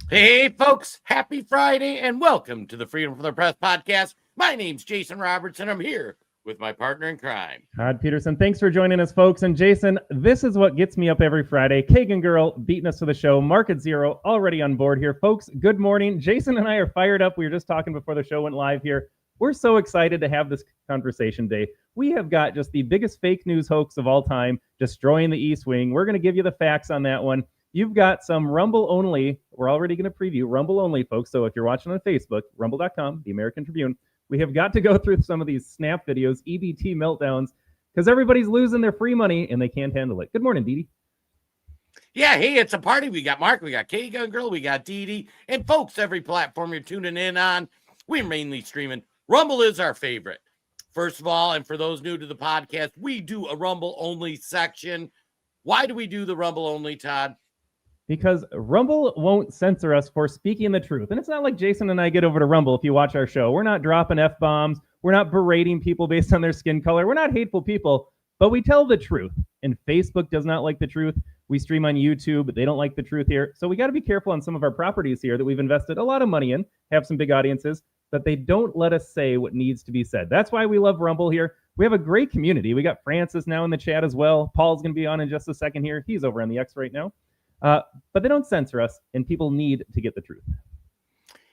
Hey, folks, happy Friday and welcome to the Freedom from the Press podcast. My name's Jason Robertson. I'm here with my partner in crime, Todd Peterson. Thanks for joining us, folks. And Jason, this is what gets me up every Friday. Kagan Girl beating us to the show. Market Zero already on board here. Folks, good morning. Jason and I are fired up. We were just talking before the show went live here. We're so excited to have this conversation day. We have got just the biggest fake news hoax of all time, destroying the East Wing. We're going to give you the facts on that one. You've got some Rumble only. We're already going to preview Rumble only, folks. So if you're watching on Facebook, rumble.com, the American Tribune, we have got to go through some of these snap videos, EBT meltdowns, because everybody's losing their free money and they can't handle it. Good morning, Dee Dee. Yeah, hey, it's a party. We got Mark, we got Kagan Girl, we got Dee Dee. And folks, every platform you're tuning in on, we're mainly streaming. Rumble is our favorite. First of all, and for those new to the podcast, we do a Rumble only section. Why do we do the Rumble only, Todd? Because Rumble won't censor us for speaking the truth. And it's not like Jason and I get over to Rumble if you watch our show. We're not dropping F-bombs. We're not berating people based on their skin color. We're not hateful people, but we tell the truth. And Facebook does not like the truth. We stream on YouTube, but they don't like the truth here. So we got to be careful on some of our properties here that we've invested a lot of money in, have some big audiences, but they don't let us say what needs to be said. That's why we love Rumble here. We have a great community. We got Francis now in the chat as well. Paul's going to be on in just a second here. He's over on the X right now. But they don't censor us, and people need to get the truth.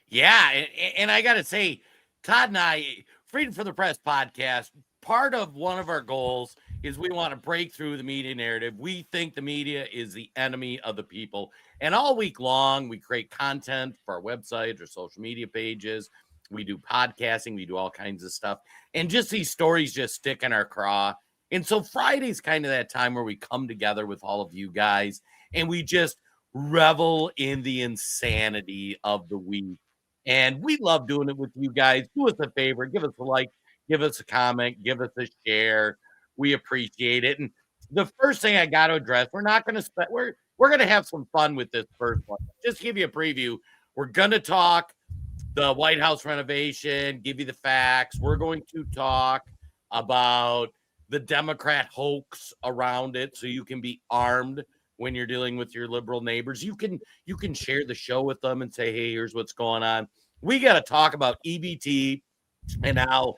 Yeah, and I got to say, Todd and I, Freedom for the Press podcast, part of one of our goals is we want to break through the media narrative. We think the media is the enemy of the people. And all week long, we create content for our website or social media pages. We do podcasting. We do all kinds of stuff. And just these stories just stick in our craw. And so Friday's kind of that time where we come together with all of you guys and we just revel in the insanity of the week. And we love doing it with you guys. Do us a favor. Give us a like. Give us a comment. Give us a share. We appreciate it. And the first thing I got to address, we're not going to spend, we're going to have some fun with this first one. Just give you a preview. We're going to talk the White House renovation, give you the facts. We're going to talk about the Democrat hoax around it so you can be armed when you're dealing with your liberal neighbors. You can share the show with them and say, hey, here's what's going on. We got to talk about EBT and how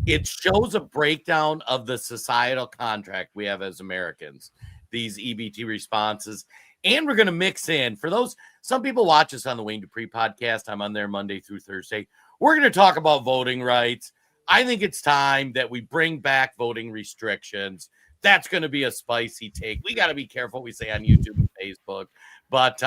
it shows a breakdown of the societal contract we have as Americans, these EBT responses. And we're going to mix in, for those, some people watch us on the Wayne Dupree podcast. I'm on there Monday through Thursday. We're going to talk about voting rights. I think it's time that we bring back voting restrictions. That's going to be a spicy take. We got to be careful what we say on YouTube and Facebook. But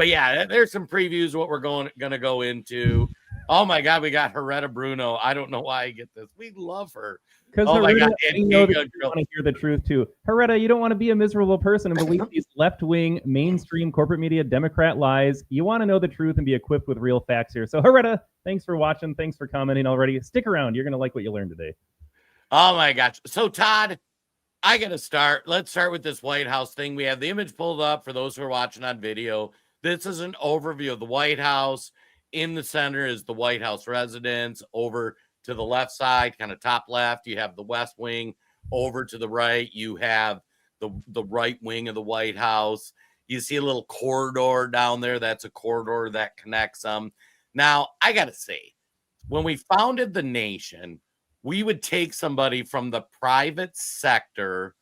yeah, there's some previews of what we're going to go into. Oh my God, we got Heretta Bruno. I don't know why I get this. We love her. Because oh my God, you know that you want to hear the truth too. Heretta, you don't want to be a miserable person and believe these left-wing, mainstream corporate media, Democrat lies. You want to know the truth and be equipped with real facts here. So Heretta, thanks for watching. Thanks for commenting already. Stick around. You're going to like what you learned today. Oh my gosh. So Todd, I got to start. Let's start with this White House thing. We have the image pulled up for those who are watching on video. This is an overview of the White House. In the center is the White House residence. Over to the left side, kind of top left, you have the West Wing. Over to the right, you have the right wing of the White House. You see a little corridor down there. That's a corridor that connects them. Now, I got to say, when we founded the nation, we would take somebody from the private sector.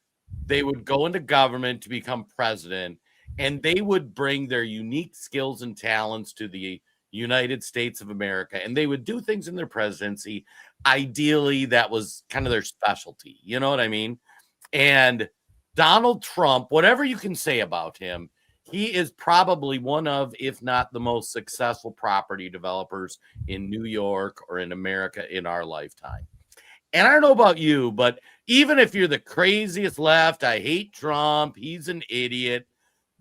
They would go into government to become president, and they would bring their unique skills and talents to the United States of America, and they would do things in their presidency. Ideally, that was kind of their specialty. You know what I mean? And Donald Trump, whatever you can say about him, he is probably one of, if not the most successful property developers in New York or in America in our lifetime. And I don't know about you, but even if you're the craziest left, I hate Trump, he's an idiot.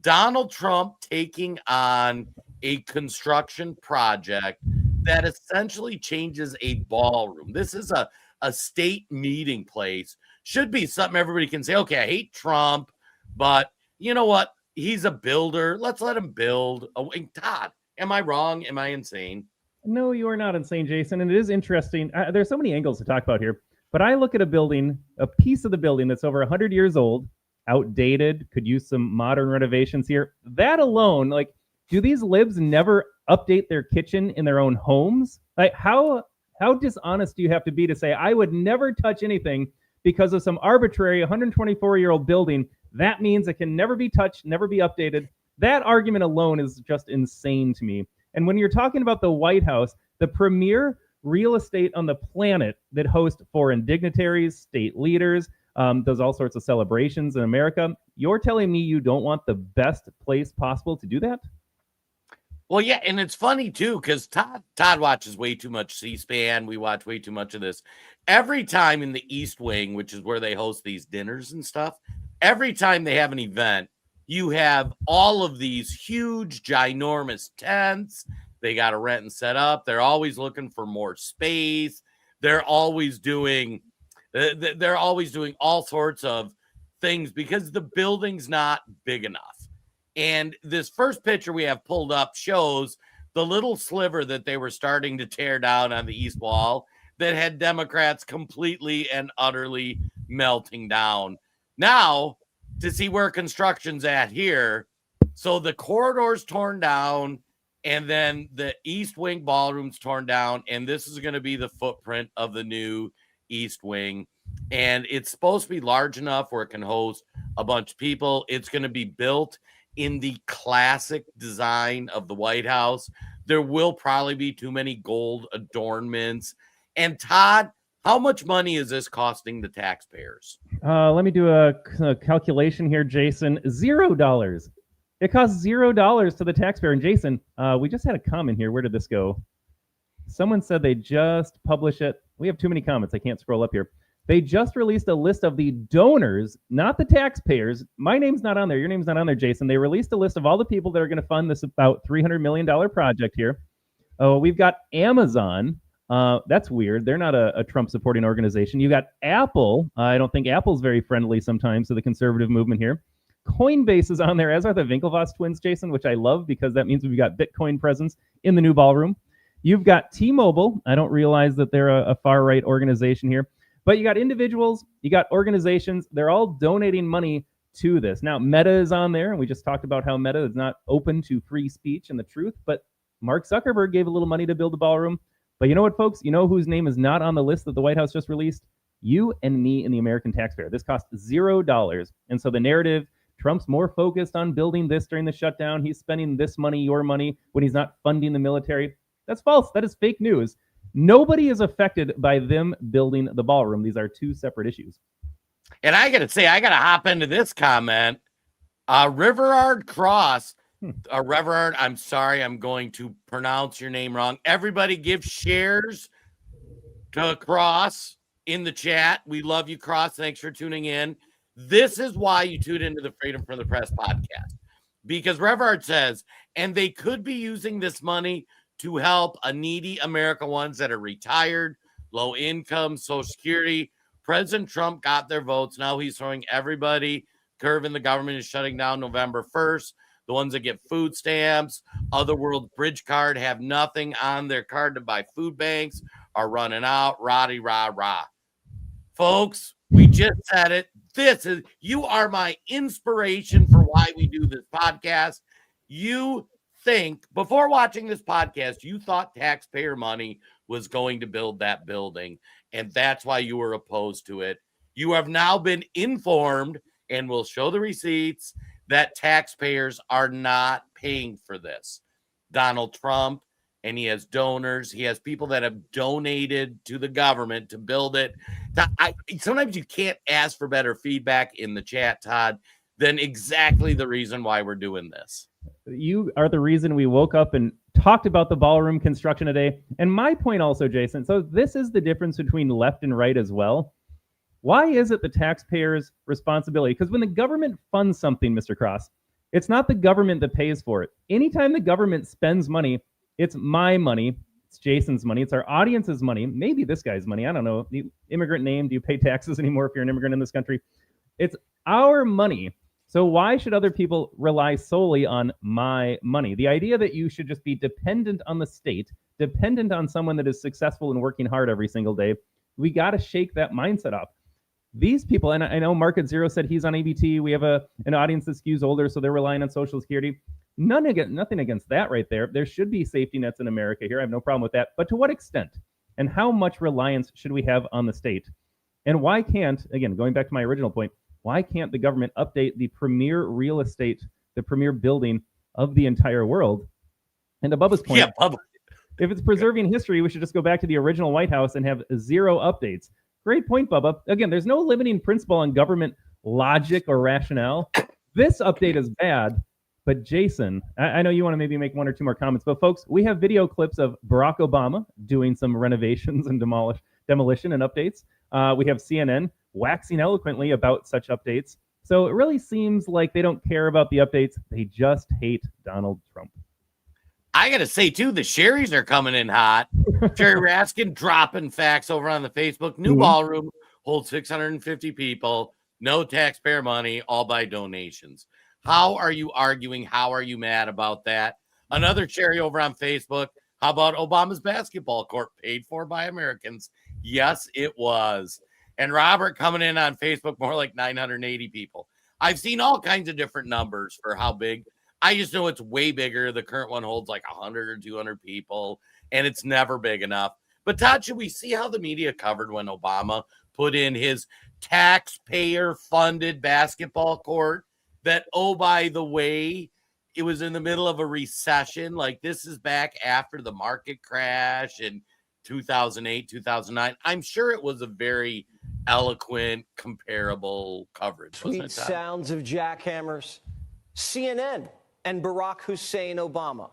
Donald Trump taking on a construction project that essentially changes a ballroom. This is a state meeting place. Should be something everybody can say, okay, I hate Trump, but you know what? He's a builder. Let's let him build. Oh, Todd, am I wrong? Am I insane? No, you are not insane, Jason. And it is interesting. There's so many angles to talk about here. But I look at a building, a piece of the building that's over 100 years old, outdated, could use some modern renovations here. That alone, like, do these libs never update their kitchen in their own homes? Like, how dishonest do you have to be to say, I would never touch anything because of some arbitrary 124-year-old building? That means it can never be touched, never be updated. That argument alone is just insane to me. And when you're talking about the White House, the premier real estate on the planet that hosts foreign dignitaries, state leaders, does all sorts of celebrations in America, you're telling me you don't want the best place possible to do that? Well, yeah, and it's funny too, because Todd watches way too much C-SPAN. We watch way too much of this. Every time in the East Wing, which is where they host these dinners and stuff, every time they have an event, you have all of these huge, ginormous tents. They got to rent and set up. They're always looking for more space. They're always doing all sorts of things because the building's not big enough. And this first picture we have pulled up shows the little sliver that they were starting to tear down on the east wall that had Democrats completely and utterly melting down. Now, to see where construction's at here, so the corridor's torn down, and then the East Wing ballroom's torn down, and this is going to be the footprint of the new East Wing. And it's supposed to be large enough where it can host a bunch of people. It's going to be built in the classic design of the White House. There will probably be too many gold adornments. And Todd, how much money is this costing the taxpayers? Let me do a calculation here, Jason. $0. It costs $0 to the taxpayer. And Jason, we just had a comment here. Where did this go? Someone said they just publish it. We have too many comments. I can't scroll up here. They just released a list of the donors, not the taxpayers. My name's not on there. Your name's not on there, Jason. They released a list of all the people that are going to fund this about $300 million project here. Oh, we've got Amazon. That's weird. They're not a Trump-supporting organization. You got Apple. I don't think Apple's very friendly sometimes to the conservative movement here. Coinbase is on there, as are the Winklevoss twins, Jason, which I love because that means we've got Bitcoin presence in the new ballroom. You've got T-Mobile. I don't realize that they're a far-right organization here. But you got individuals, you got organizations, they're all donating money to this. Now, Meta is on there, and we just talked about how Meta is not open to free speech and the truth, but Mark Zuckerberg gave a little money to build the ballroom. But you know what, folks? You know whose name is not on the list that the White House just released? You and me and the American taxpayer. This cost $0. And so the narrative, Trump's more focused on building this during the shutdown. He's spending this money, your money, when he's not funding the military. That's false. That is fake news. Nobody is affected by them building the ballroom. These are two separate issues. And I got to say, I got to hop into this comment. Riverard Cross, Riverard, I'm sorry, I'm going to pronounce your name wrong. Everybody give shares to Cross in the chat. We love you, Cross. Thanks for tuning in. This is why you tune into the Freedom from the Press podcast. Because Riverard says, and they could be using this money to help a needy American ones that are retired, low income, Social Security. President Trump got their votes. Now he's throwing everybody curve, and the government is shutting down November 1st. The ones that get food stamps, Other World Bridge Card, have nothing on their card to buy food banks, are running out. Roddy, rah, rah. Folks, we just said it. You are my inspiration for why we do this podcast. You think before watching this podcast, you thought taxpayer money was going to build that building, and that's why you were opposed to it. You have now been informed, and we'll show the receipts, that taxpayers are not paying for this. Donald Trump, and he has donors. He has people that have donated to the government to build it. Sometimes you can't ask for better feedback in the chat, Todd, than exactly the reason why we're doing this. You are the reason we woke up and talked about the ballroom construction today. And my point also, Jason, so this is the difference between left and right as well. Why is it the taxpayers' responsibility? Because when the government funds something, Mr. Cross, it's not the government that pays for it. Anytime the government spends money, it's my money, it's Jason's money, it's our audience's money, maybe this guy's money, I don't know. The immigrant name, do you pay taxes anymore if you're an immigrant in this country? It's our money. So why should other people rely solely on my money? The idea that you should just be dependent on the state, dependent on someone that is successful and working hard every single day, we got to shake that mindset up. These people, and I know Market Zero said he's on EBT. We have an audience that skews older, so they're relying on Social Security. Nothing against that right there. There should be safety nets in America here. I have no problem with that. But to what extent? And how much reliance should we have on the state? And why can't, again, going back to my original point, why can't the government update the premier real estate, the premier building of the entire world? And to Bubba's point, if it's preserving history, we should just go back to the original White House and have 0 updates. Great point, Bubba. Again, there's no limiting principle on government logic or rationale. This update is bad. But Jason, I know you want to maybe make 1 or 2 more comments, but folks, we have video clips of Barack Obama doing some renovations and demolition and updates. We have CNN waxing eloquently about such updates. So it really seems like they don't care about the updates. They just hate Donald Trump. I got to say, too, the Sherrys are coming in hot. Sherry Raskin dropping facts over on the Facebook. New ballroom holds 650 people. No taxpayer money, all by donations. How are you arguing? How are you mad about that? Another Sherry over on Facebook. How about Obama's basketball court paid for by Americans? Yes, it was. And Robert coming in on Facebook, more like 980 people. I've seen all kinds of different numbers for how big. I just know it's way bigger. The current one holds like 100 or 200 people, and it's never big enough. But Todd, should we see how the media covered when Obama put in his taxpayer-funded basketball court that, oh, by the way, it was in the middle of a recession? Like, this is back after the market crash in 2008, 2009. I'm sure it was a very eloquent, comparable coverage. Sweet sounds of jackhammers. CNN and Barack Hussein Obama.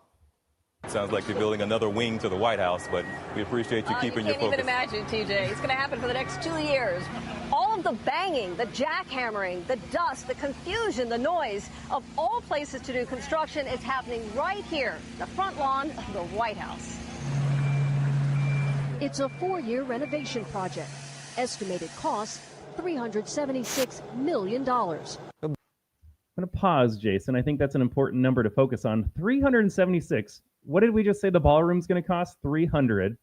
Sounds like you're building another wing to the White House, but we appreciate you keeping your focus. You can't even imagine, TJ. It's going to happen for the next 2 years. All of the banging, the jackhammering, the dust, the confusion, the noise of all places to do construction is happening right here, the front lawn of the White House. It's a 4-year renovation project. Estimated cost, $376 million. I'm going to pause, Jason. I think that's an important number to focus on. 376. What did we just say the ballroom's going to cost? 300. And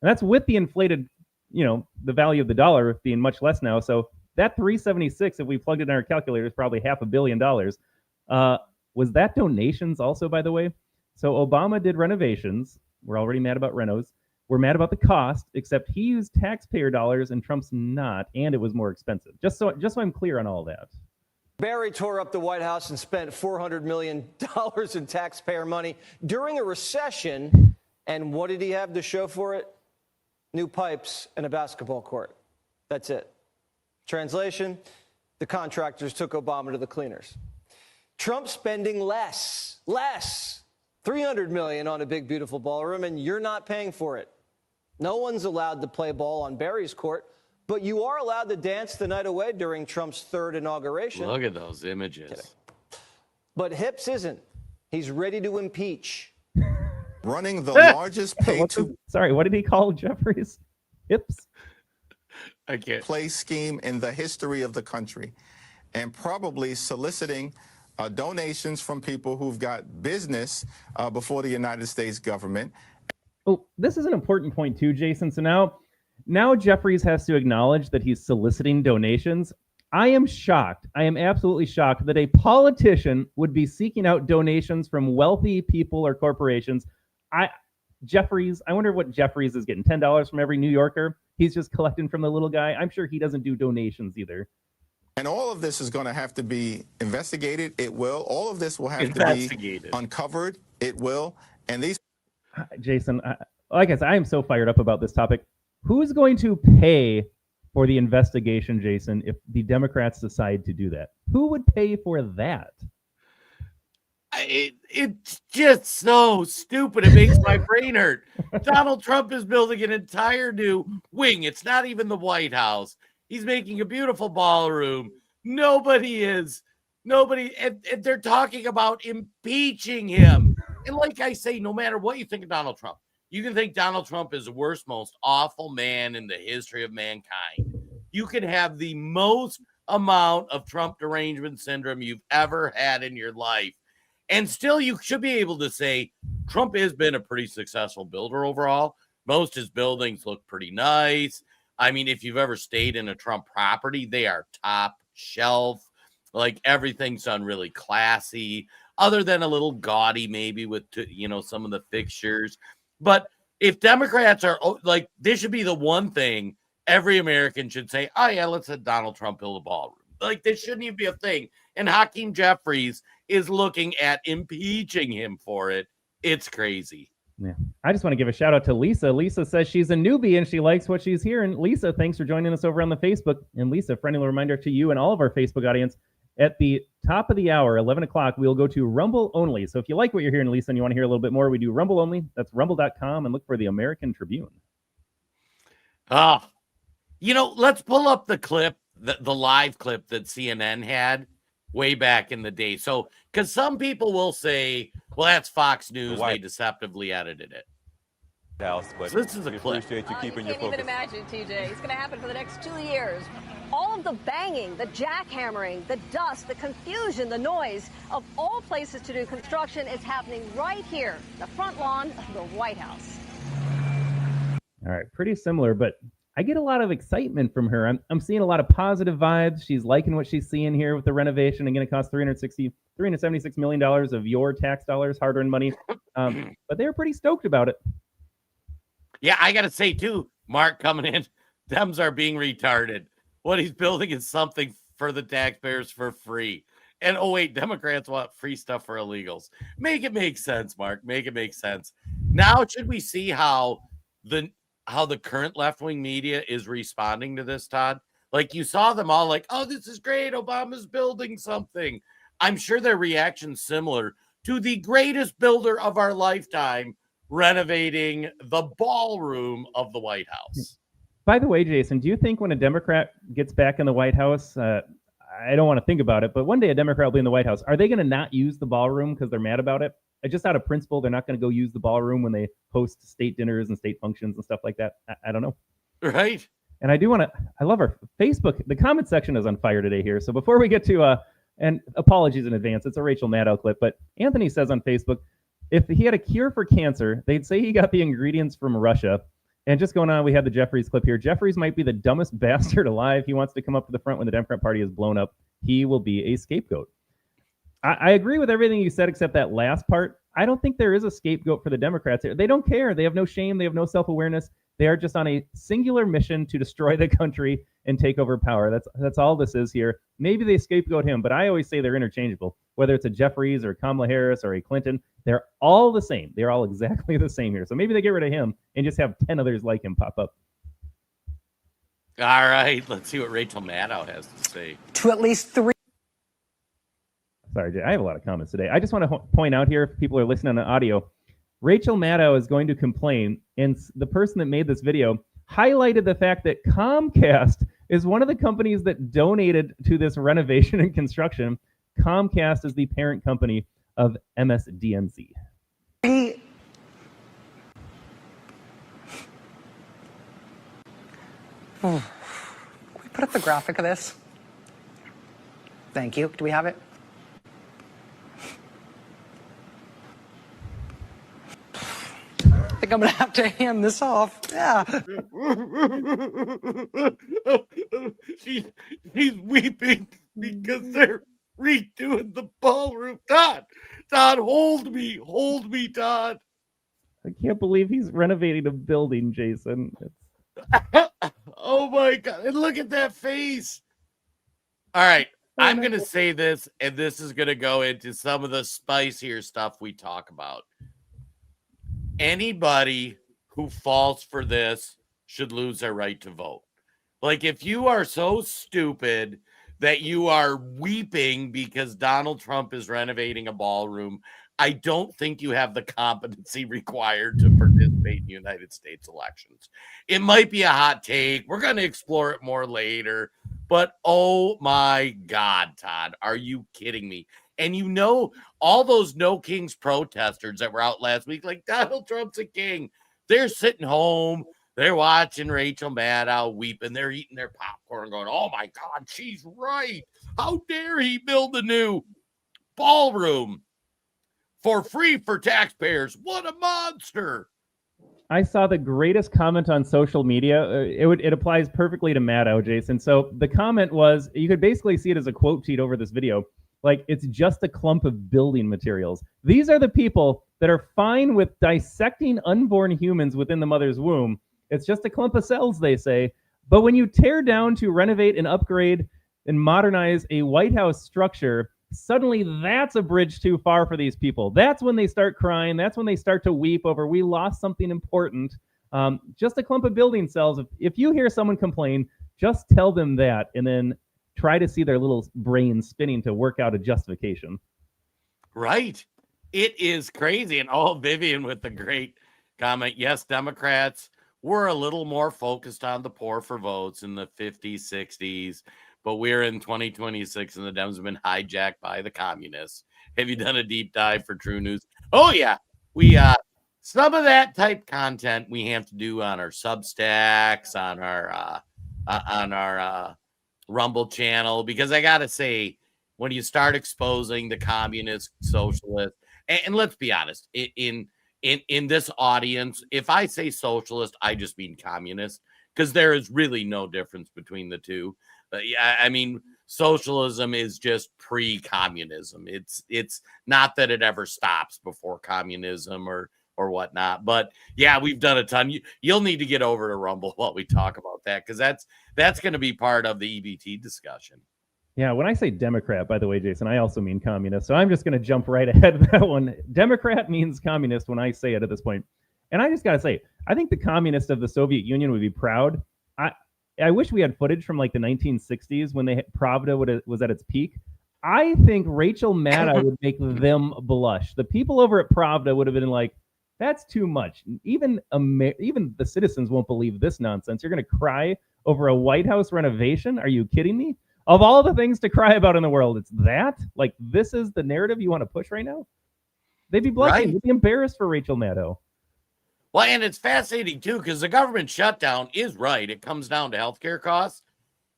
that's with the inflated, the value of the dollar being much less now. So that 376, if we plugged it in our calculator, is probably $500 million. Was that donations also, by the way? So Obama did renovations. We're already mad about renos. We're mad about the cost, except he used taxpayer dollars and Trump's not, and it was more expensive. Just so I'm clear on all that. Barry tore up the White House and spent $400 million in taxpayer money during a recession. And what did he have to show for it? New pipes and a basketball court. That's it. Translation, the contractors took Obama to the cleaners. Trump spending less, $300 million on a big, beautiful ballroom, and you're not paying for it. No one's allowed to play ball on Barry's court. But you are allowed to dance the night away during Trump's 3rd inauguration. Look at those images. Kidding. But Hips isn't. He's ready to impeach. Running the largest Sorry, what did he call Jeffries? Hips? I can't. play scheme in the history of the country, and probably soliciting donations from people who've got business before the United States government. Oh, this is an important point too, Jason. So now Jeffries has to acknowledge that he's soliciting donations. I am shocked. I am absolutely shocked that a politician would be seeking out donations from wealthy people or corporations. Jeffries, I wonder what Jeffries is getting. $10 from every New Yorker. He's just collecting from the little guy. I'm sure he doesn't do donations either. And all of this is going to have to be investigated. It will. All of this will have to be uncovered. It will. And these... Jason, like I said, I am so fired up about this topic. Who's going to pay for the investigation, Jason, if the Democrats decide to do that? Who would pay for that? It's just so stupid. It makes my brain hurt. Donald Trump is building an entire new wing. It's not even the White House. He's making a beautiful ballroom. Nobody, and they're talking about impeaching him. And like I say, no matter what you think of Donald Trump, you can think Donald Trump is the worst, most awful man in the history of mankind. You can have the most amount of Trump derangement syndrome you've ever had in your life. And still, you should be able to say Trump has been a pretty successful builder overall. Most of his buildings look pretty nice. I mean, if you've ever stayed in a Trump property, they are top shelf. Like, everything's done really classy. other than a little gaudy maybe with, some of the fixtures. But if Democrats are like, this should be the one thing every American should say, oh, yeah, let's let Donald Trump build a ballroom. Like, this shouldn't even be a thing. And Hakeem Jeffries is looking at impeaching him for it. It's crazy. Yeah. I just want to give a shout out to Lisa. Lisa says she's a newbie and she likes what she's hearing. Lisa, thanks for joining us over on the Facebook. And Lisa, friendly reminder to you and all of our Facebook audience, at the top of the hour, 11 o'clock, we'll go to Rumble only. So if you like what you're hearing, Lisa, and you want to hear a little bit more, we do Rumble only. That's rumble.com, and look for the American Tribune. Let's pull up the clip, the live clip that CNN had way back in the day. So, because some people will say, well, that's Fox News. They deceptively edited it. But so this is a clip. Appreciate you keeping your focus. focus. You can't even imagine, TJ. It's going to happen for the next 2 years. All of the banging, the jackhammering, the dust, the confusion, the noise of all places to do construction is happening right here, the front lawn of the White House. All right, pretty similar, but I get a lot of excitement from her. I'm seeing a lot of positive vibes. She's liking what she's seeing here with the renovation. And going to cost $376 million of your tax dollars, hard-earned money. But they're pretty stoked about it. Yeah, I got to say, too, Mark coming in, Dems are being retarded. What he's building is something for the taxpayers for free. And, oh, wait, Democrats want free stuff for illegals. Make it make sense, Mark. Make it make sense. Now, should we see how the current left-wing media is responding to this, Todd? Like, you saw them all like, oh, this is great. Obama's building something. I'm sure their reaction's similar to the greatest builder of our lifetime renovating the ballroom of the White House. By the way, Jason, do you think when a Democrat gets back in the White House, I don't want to think about it, but one day a Democrat will be in the White House, are they going to not use the ballroom because they're mad about it? Just out of principle, they're not going to go use the ballroom when they host state dinners and state functions and stuff like that. I don't know. Right. And I love our Facebook. The comment section is on fire today here. So before we get to, and apologies in advance, it's a Rachel Maddow clip, but Anthony says on Facebook, if he had a cure for cancer, they'd say he got the ingredients from Russia. And just going on, we have the Jeffries clip here. Jeffries might be the dumbest bastard alive. He wants to come up to the front when the Democrat Party is blown up. He will be a scapegoat. I agree with everything you said except that last part. I don't think there is a scapegoat for the Democrats here. They don't care. They have no shame. They have no self-awareness. They are just on a singular mission to destroy the country and take over power. That's all this is here. Maybe they scapegoat him, but I always say they're interchangeable. Whether it's a Jeffries or Kamala Harris or a Clinton, they're all the same. They're all exactly the same here. So maybe they get rid of him and just have 10 others like him pop up. All right, let's see what Rachel Maddow has to say. To at least 3. Sorry, Jay, I have a lot of comments today. I just want to point out here, if people are listening on audio, Rachel Maddow is going to complain, and the person that made this video highlighted the fact that Comcast is one of the companies that donated to this renovation and construction. Comcast is the parent company of MSDNC. Can we put up the graphic of this? Thank you. Do we have it? I think I'm going to have to hand this off. Yeah. She's weeping because they're redoing the ballroom. Todd, hold me, Todd. I can't believe he's renovating a building, Jason. Oh my God. And look at that face. All right. I'm going to say this, and this is going to go into some of the spicier stuff we talk about. Anybody who falls for this should lose their right to vote. Like, if you are so stupid that you are weeping because Donald Trump is renovating a ballroom, I don't think you have the competency required to participate in United States elections. It might be a hot take. We're going to explore it more later. But, oh, my God, Todd, are you kidding me? And you know, all those No Kings protesters that were out last week, like Donald Trump's a king, they're sitting home. They're watching Rachel Maddow weeping. They're eating their popcorn going, oh, my God, she's right. How dare he build a new ballroom for free for taxpayers? What a monster. I saw the greatest comment on social media. It applies perfectly to Maddow, Jason. So the comment was, you could basically see it as a quote sheet over this video. like it's just a clump of building materials. These are the people that are fine with dissecting unborn humans within the mother's womb. It's just a clump of cells, they say. But when you tear down to renovate and upgrade and modernize a White House structure, suddenly that's a bridge too far for these people. That's when they start crying. That's when they start to weep over, we lost something important. Just a clump of building cells. If you hear someone complain, just tell them that and then try to see their little brains spinning to work out a justification. Right. It is crazy. And Vivian with the great comment. Yes, Democrats were a little more focused on the poor for votes in the 50s, 60s, but we're in 2026 and the Dems have been hijacked by the communists. Have you done a deep dive for True News? Oh, yeah. We, some of that type content we have to do on our Substacks, on our Rumble channel, because I got to say, when you start exposing the communist, socialist, and let's be honest, in this audience, if I say socialist, I just mean communist, because there is really no difference between the two. I mean, socialism is just pre-communism. It's not that it ever stops before communism or whatnot. But yeah, we've done a ton. You'll need to get over to Rumble while we talk about that, because that's going to be part of the EBT discussion. Yeah, when I say Democrat, by the way, Jason, I also mean communist. So I'm just going to jump right ahead of that one. Democrat means communist when I say it at this point. And I just got to say, I think the communists of the Soviet Union would be proud. I wish we had footage from like the 1960s when Pravda was at its peak. I think Rachel Maddow would make them blush. The people over at Pravda would have been like, that's too much. Even the citizens won't believe this nonsense. You're going to cry over a White House renovation? Are you kidding me? Of all the things to cry about in the world, it's that? Like, this is the narrative you want to push right now? They'd be blushing. Right. They'd be embarrassed for Rachel Maddow. Well, and it's fascinating, too, because the government shutdown is right. It comes down to healthcare costs.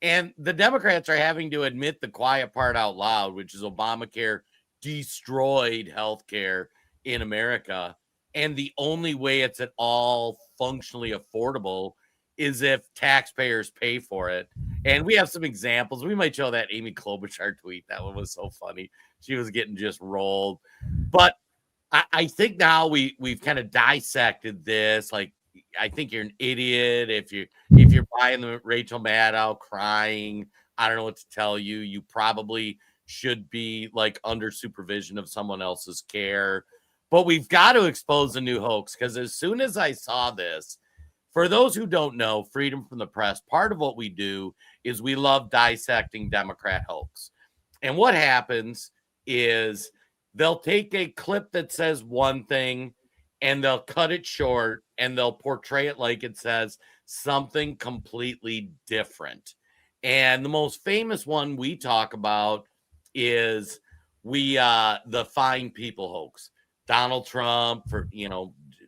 And the Democrats are having to admit the quiet part out loud, which is Obamacare destroyed healthcare in America. And the only way it's at all functionally affordable is if taxpayers pay for it. And we have some examples. We might show that Amy Klobuchar tweet. That one was so funny. She was getting just rolled. But I think now we've kind of dissected this. Like, I think you're an idiot if you're buying the Rachel Maddow crying. I don't know what to tell you. You probably should be like under supervision of someone else's care. But we've got to expose a new hoax, because as soon as I saw this, for those who don't know, Freedom from the Press, part of what we do is we love dissecting Democrat hoax. And what happens is they'll take a clip that says one thing and they'll cut it short and they'll portray it like it says something completely different. And the most famous one we talk about is the fine people hoax. Donald Trump, for,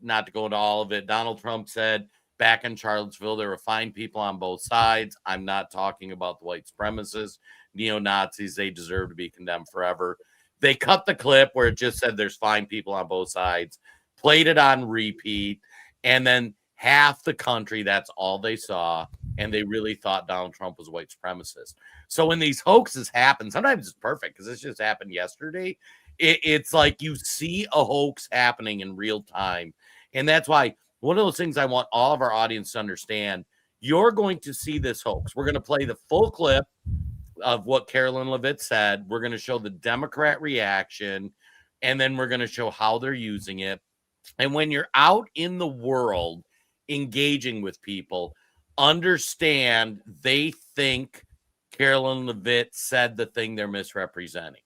not to go into all of it, Donald Trump said back in Charlottesville, there were fine people on both sides. I'm not talking about the white supremacists, neo-Nazis. They deserve to be condemned forever. They cut the clip where it just said there's fine people on both sides, played it on repeat, and then half the country, that's all they saw, and they really thought Donald Trump was a white supremacist. So when these hoaxes happen, sometimes it's perfect, because this just happened yesterday. It's like you see a hoax happening in real time. And that's why one of those things I want all of our audience to understand, you're going to see this hoax. We're going to play the full clip of what Carolyn Levitt said. We're going to show the Democrat reaction, and then we're going to show how they're using it. And when you're out in the world engaging with people, understand they think Carolyn Levitt said the thing they're misrepresenting.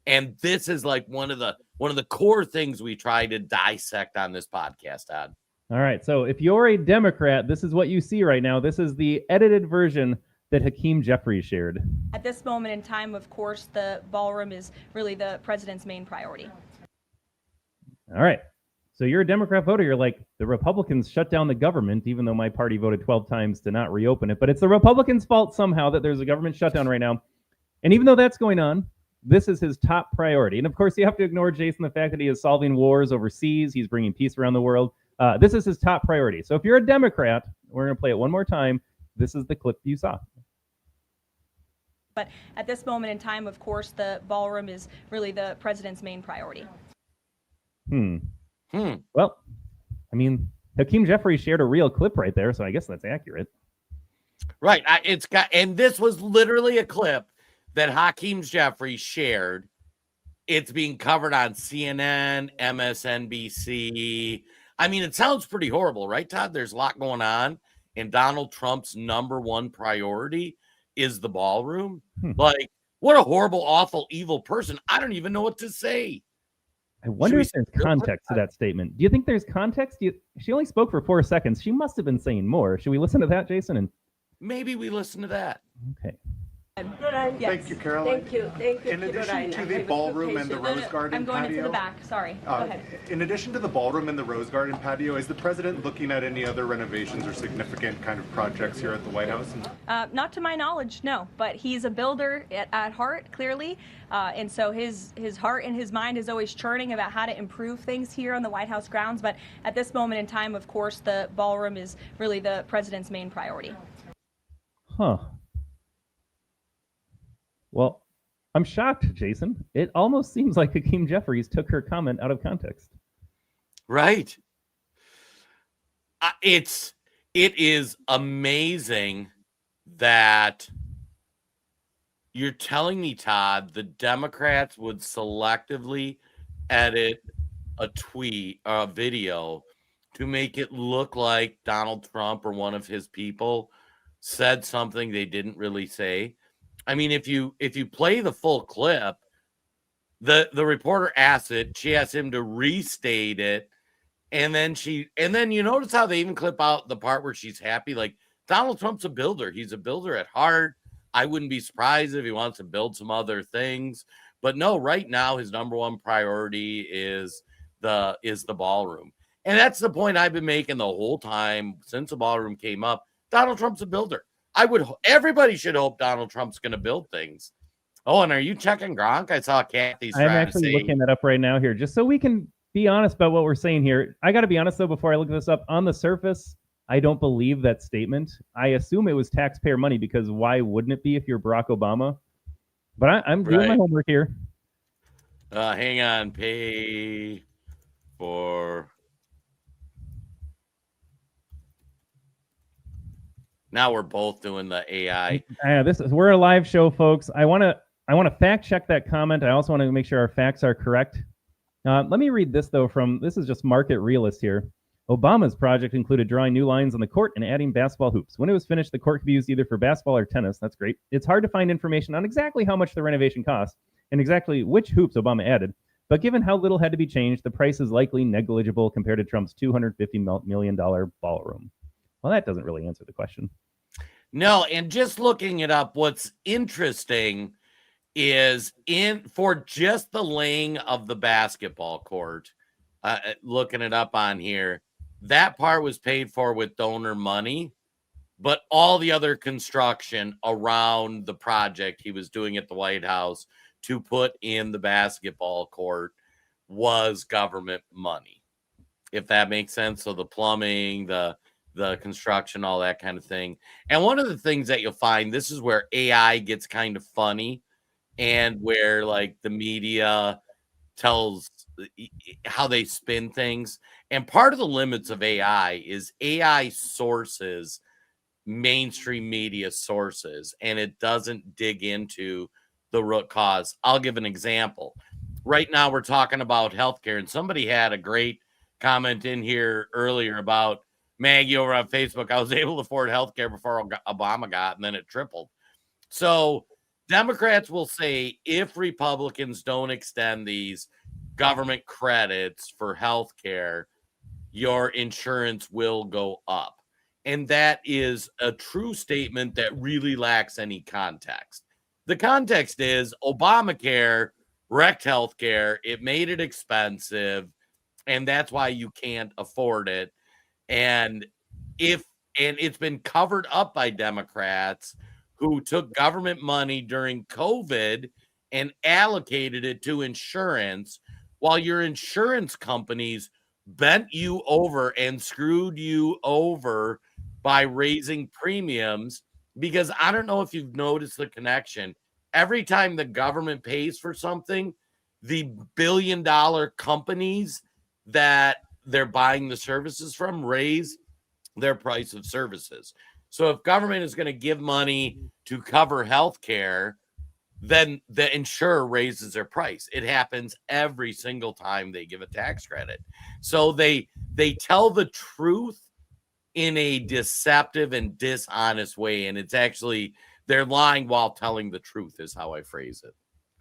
And this is like one of the core things we try to dissect on this podcast, Todd. All right. So if you're a Democrat, this is what you see right now. This is the edited version that Hakeem Jeffries shared. At this moment in time, of course, the ballroom is really the president's main priority. All right. So you're a Democrat voter. You're like, the Republicans shut down the government, even though my party voted 12 times to not reopen it. But it's the Republicans' fault somehow that there's a government shutdown right now. And even though that's going on, this is his top priority. And of course, you have to ignore, Jason, the fact that he is solving wars overseas. He's bringing peace around the world. This is his top priority. So if you're a Democrat, we're going to play it one more time. This is the clip you saw. But at this moment in time, of course, the ballroom is really the president's main priority. Well, I mean, Hakeem Jeffries shared a real clip right there, so I guess that's accurate. Right. And this was literally a clip that Hakeem Jeffries shared. It's being covered on CNN, MSNBC. I mean, it sounds pretty horrible, right, Todd? There's a lot going on, and Donald Trump's number one priority is the ballroom. Like, what a horrible, awful, evil person. I don't even know what to say. I wonder if there's context to that statement. Do you think there's context? She only spoke for 4 seconds. She must have been saying more. Should we listen to that, Jason? And maybe we listen to that. Okay. Yes. Thank you, Caroline. Thank you. In addition to the ballroom and the Rose Garden I'm going patio, into the back. Sorry. Go ahead. In addition to the ballroom and the Rose Garden patio, is the president looking at any other renovations or significant kind of projects here at the White House? Not to my knowledge, no. But he's a builder at heart, clearly, and so his heart and his mind is always churning about how to improve things here on the White House grounds. But at this moment in time, of course, the ballroom is really the president's main priority. Huh. Well, I'm shocked, Jason. It almost seems like Hakeem Jeffries took her comment out of context. Right. It is amazing that you're telling me, Todd, the Democrats would selectively edit a tweet or a video to make it look like Donald Trump or one of his people said something they didn't really say. I mean, if you play the full clip, the reporter asks it, she asks him to restate it, and then you notice how they even clip out the part where she's happy. Like, Donald Trump's a builder. He's a builder at heart. I wouldn't be surprised if he wants to build some other things. But no, right now his number one priority is the ballroom. And that's the point I've been making the whole time since the ballroom came up. Donald Trump's a builder. Everybody should hope Donald Trump's going to build things. Oh, and are you checking Gronk? I saw Kathy's. I'm actually looking that up right now here, just so we can be honest about what we're saying here. I got to be honest, though, before I look this up. On the surface, I don't believe that statement. I assume it was taxpayer money, because why wouldn't it be if you're Barack Obama? But I'm doing my homework here. Hang on. Pay for... Now we're both doing the AI. We're a live show, folks. I want to fact check that comment. I also want to make sure our facts are correct. Let me read this, though, this is just Market Realist here. Obama's project included drawing new lines on the court and adding basketball hoops. When it was finished, the court could be used either for basketball or tennis. That's great. It's hard to find information on exactly how much the renovation cost and exactly which hoops Obama added. But given how little had to be changed, the price is likely negligible compared to Trump's $250 million ballroom. Well, that doesn't really answer the question. No, and just looking it up, what's interesting is for just the laying of the basketball court, looking it up on here, that part was paid for with donor money, but all the other construction around the project he was doing at the White House to put in the basketball court was government money, if that makes sense. So the plumbing, the construction, all that kind of thing. And one of the things that you'll find, this is where AI gets kind of funny, and where like the media tells how they spin things. And part of the limits of AI is AI sources mainstream media sources, and it doesn't dig into the root cause. I'll give an example. Right now we're talking about healthcare, and somebody had a great comment in here earlier about Maggie over on Facebook. I was able to afford healthcare before Obama got, and then it tripled. So Democrats will say if Republicans don't extend these government credits for healthcare, your insurance will go up. And that is a true statement that really lacks any context. The context is Obamacare wrecked healthcare. It made it expensive, and that's why you can't afford it. And it's been covered up by Democrats who took government money during COVID and allocated it to insurance, while your insurance companies bent you over and screwed you over by raising premiums. Because I don't know if you've noticed the connection. every time the government pays for something, the billion-dollar companies that they're buying the services from raise their price of services. So if government is going to give money to cover health care, then the insurer raises their price. It happens every single time they give a tax credit. So they tell the truth in a deceptive and dishonest way. And it's actually, they're lying while telling the truth is how I phrase it.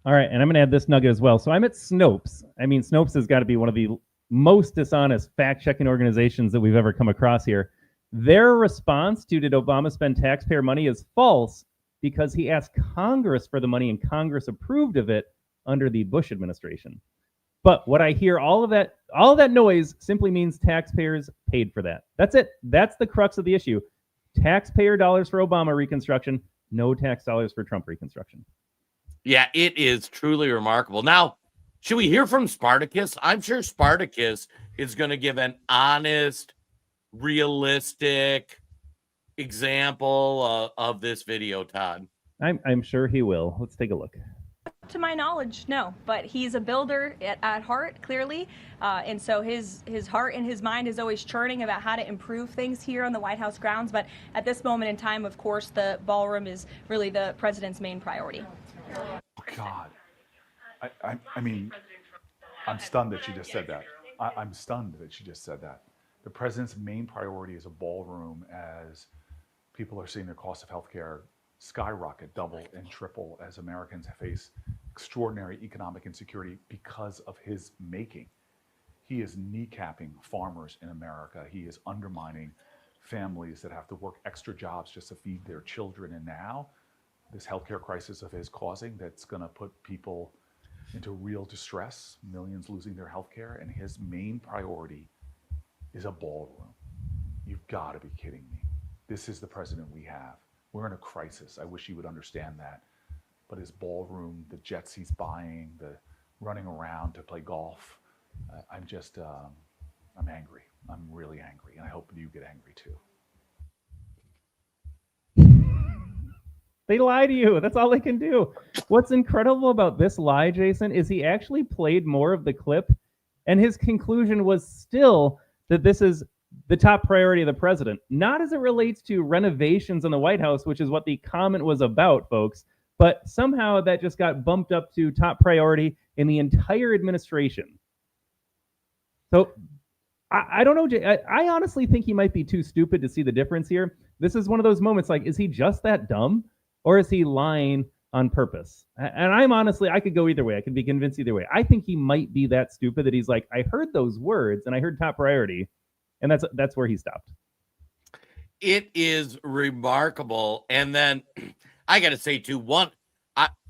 All right, and I'm going to add this nugget as well. So I'm at Snopes. I mean, Snopes has got to be one of the most dishonest fact-checking organizations that we've ever come across here. Their response to did Obama spend taxpayer money is false because he asked Congress for the money and Congress approved of it under the Bush administration. But what I hear, all of that noise simply means taxpayers paid for that. That's it. That's the crux of the issue. Taxpayer dollars for Obama reconstruction, no tax dollars for Trump reconstruction. Yeah, it is truly remarkable. Now, should we hear from Spartacus? I'm sure Spartacus is going to give an honest, realistic example of this video, Todd. I'm sure he will. Let's take a look. To my knowledge, no, but he's a builder at heart, clearly, and so his heart and his mind is always churning about how to improve things here on the White House grounds. But at this moment in time, of course, the ballroom is really the president's main priority. God, I mean, I'm stunned that she just said that. I'm stunned that she just said that. The president's main priority is a ballroom as people are seeing their cost of healthcare skyrocket, double and triple as Americans face extraordinary economic insecurity because of his making. He is kneecapping farmers in America. He is undermining families that have to work extra jobs just to feed their children. And now this healthcare crisis of his causing that's going to put people into real distress, millions losing their healthcare, and his main priority is a ballroom. You've got to be kidding me. This is the president we have. We're in a crisis. I wish he would understand that. But his ballroom, the jets he's buying, the running around to play golf, I'm just, I'm angry. I'm really angry. And I hope you get angry too. They lie to you. That's all they can do. What's incredible about this lie, Jason, is he actually played more of the clip, and his conclusion was still that this is the top priority of the president, not as it relates to renovations in the White House, which is what the comment was about, folks, but somehow that just got bumped up to top priority in the entire administration. So I don't know. I honestly think he might be too stupid to see the difference here. This is one of those moments like, is he just that dumb? Or is he lying on purpose? And I'm honestly, I could go either way. I could be convinced either way. I think he might be that stupid that he's like, I heard those words and I heard top priority. And that's where he stopped. It is remarkable. And then I got to say, too,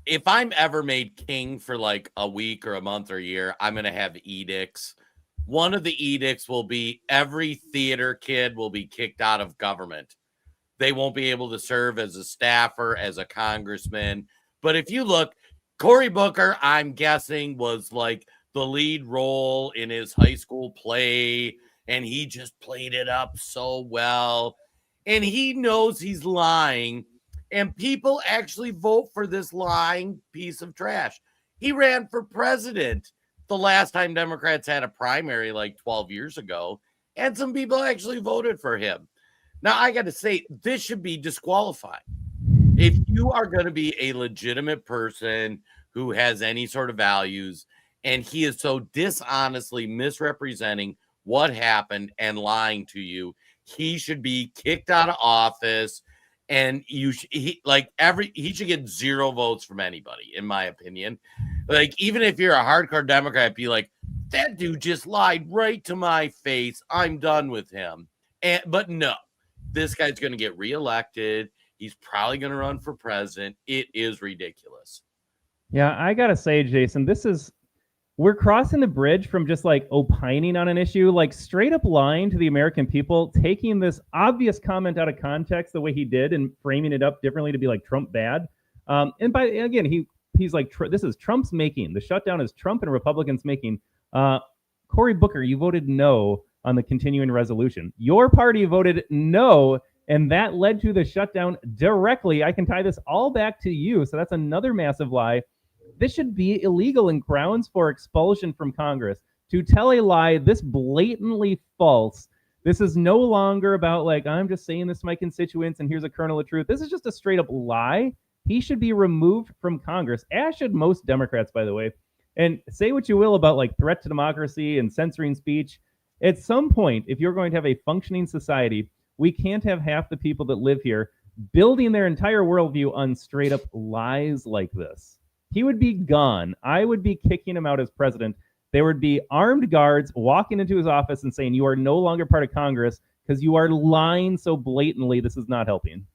if I'm ever made king for like a week or a month or a year, I'm going to have edicts. One of the edicts will be every theater kid will be kicked out of government. They won't be able to serve as a staffer, as a congressman. But if you look, Cory Booker, I'm guessing, was like the lead role in his high school play, and he just played it up so well. And he knows he's lying, and people actually vote for this lying piece of trash. He ran for president the last time Democrats had a primary like 12 years ago, and some people actually voted for him. Now, I got to say, this should be disqualified. If you are going to be a legitimate person who has any sort of values, and he is so dishonestly misrepresenting what happened and lying to you, he should be kicked out of office. And he should get 0 votes from anybody, in my opinion. Like, even if you're a hardcore Democrat, be like, that dude just lied right to my face. I'm done with him. But no. This guy's going to get reelected. He's probably going to run for president. It is ridiculous. Yeah, I got to say, Jason, we're crossing the bridge from just like opining on an issue, like straight up lying to the American people, taking this obvious comment out of context the way he did and framing it up differently to be like Trump bad. He's like, this is Trump's making. The shutdown is Trump and Republicans making. Cory Booker, you voted no on the continuing resolution. Your party voted no And that led to the shutdown directly. I can tie this all back to you. So that's another massive lie. This should be illegal and grounds for expulsion from Congress. To tell a lie this blatantly false. This is no longer about like, I'm just saying this to my constituents and here's a kernel of truth. This is just a straight up lie. He should be removed from Congress, as should most Democrats, by the way. And say what you will about like threat to democracy and censoring speech. At some point, if you're going to have a functioning society, we can't have half the people that live here building their entire worldview on straight up lies like this. He would be gone. I would be kicking him out as president. There would be armed guards walking into his office and saying, you are no longer part of Congress because you are lying so blatantly. This is not helping.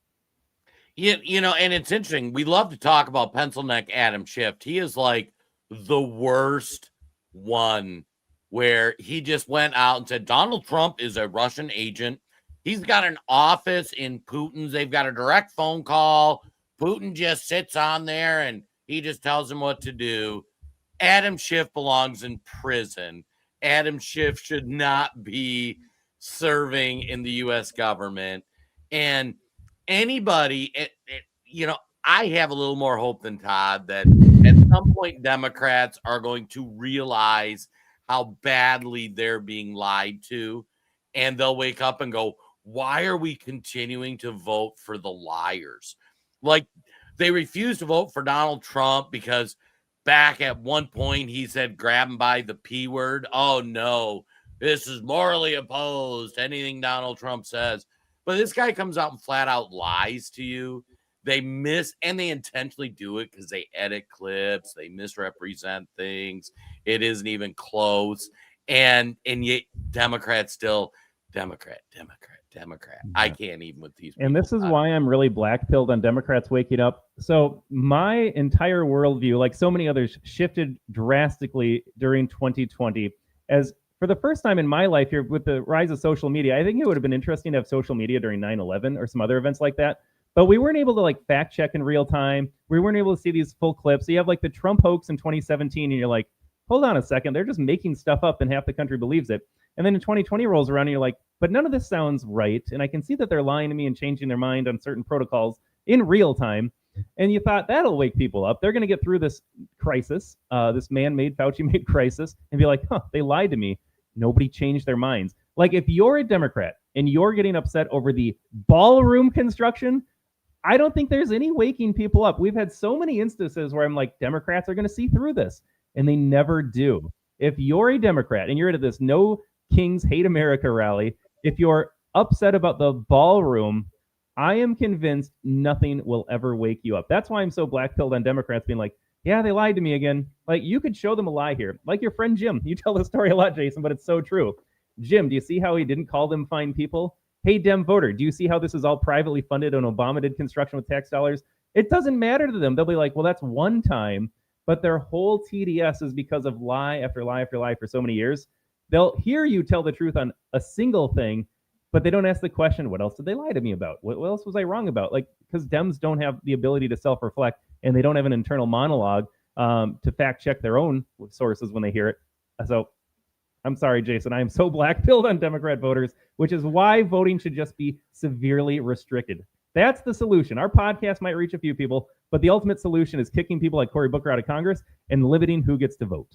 You know, and it's interesting. We love to talk about pencil neck Adam Schiff. He is like the worst one, where he just went out and said Donald Trump is a Russian agent. He's got an office in Putin's. They've got a direct phone call. Putin just sits on there and he just tells him what to do. Adam Schiff belongs in prison. Adam Schiff should not be serving in the U.S. government. And anybody, you know, I have a little more hope than Todd that at some point Democrats are going to realize how badly they're being lied to, and they'll wake up and go, why are we continuing to vote for the liars? Like, they refuse to vote for Donald Trump because back at one point he said grab him by the P word. Oh no, this is morally opposed to anything Donald Trump says. But this guy comes out and flat out lies to you. They miss, and they intentionally do it because they edit clips, they misrepresent things. It isn't even close. And yet Democrats still Democrat. I can't even with these people. And this is why I'm really black-pilled on Democrats waking up. So my entire worldview, like so many others, shifted drastically during 2020. As for the first time in my life here with the rise of social media, I think it would have been interesting to have social media during 9/11 or some other events like that. But we weren't able to like fact check in real time. We weren't able to see these full clips. So you have like the Trump hoax in 2017 and you're like, hold on a second. They're just making stuff up and half the country believes it. And then in 2020 rolls around and you're like, but none of this sounds right. And I can see that they're lying to me and changing their mind on certain protocols in real time. And you thought that'll wake people up. They're going to get through this crisis, this man-made, Fauci-made crisis, and be like, they lied to me. Nobody changed their minds. Like if you're a Democrat and you're getting upset over the ballroom construction, I don't think there's any waking people up. We've had so many instances where I'm like, Democrats are going to see through this, and they never do. If you're a Democrat and you're at this No Kings Hate America rally, if you're upset about the ballroom, I am convinced nothing will ever wake you up. That's why I'm so black-pilled on Democrats being like, yeah, they lied to me again. Like, you could show them a lie here. Like your friend Jim. You tell this story a lot, Jason, but it's so true. Jim, do you see how he didn't call them fine people? Hey, Dem voter, do you see how this is all privately funded and Obama did construction with tax dollars? It doesn't matter to them. They'll be like, well, that's one time, but their whole TDS is because of lie after lie after lie for so many years. They'll hear you tell the truth on a single thing, but they don't ask the question, what else did they lie to me about? What else was I wrong about? Like, because Dems don't have the ability to self-reflect, and they don't have an internal monologue to fact check their own sources when they hear it. So I'm sorry, Jason. I am so black-pilled on Democrat voters, which is why voting should just be severely restricted. That's the solution. Our podcast might reach a few people, but the ultimate solution is kicking people like Cory Booker out of Congress and limiting who gets to vote.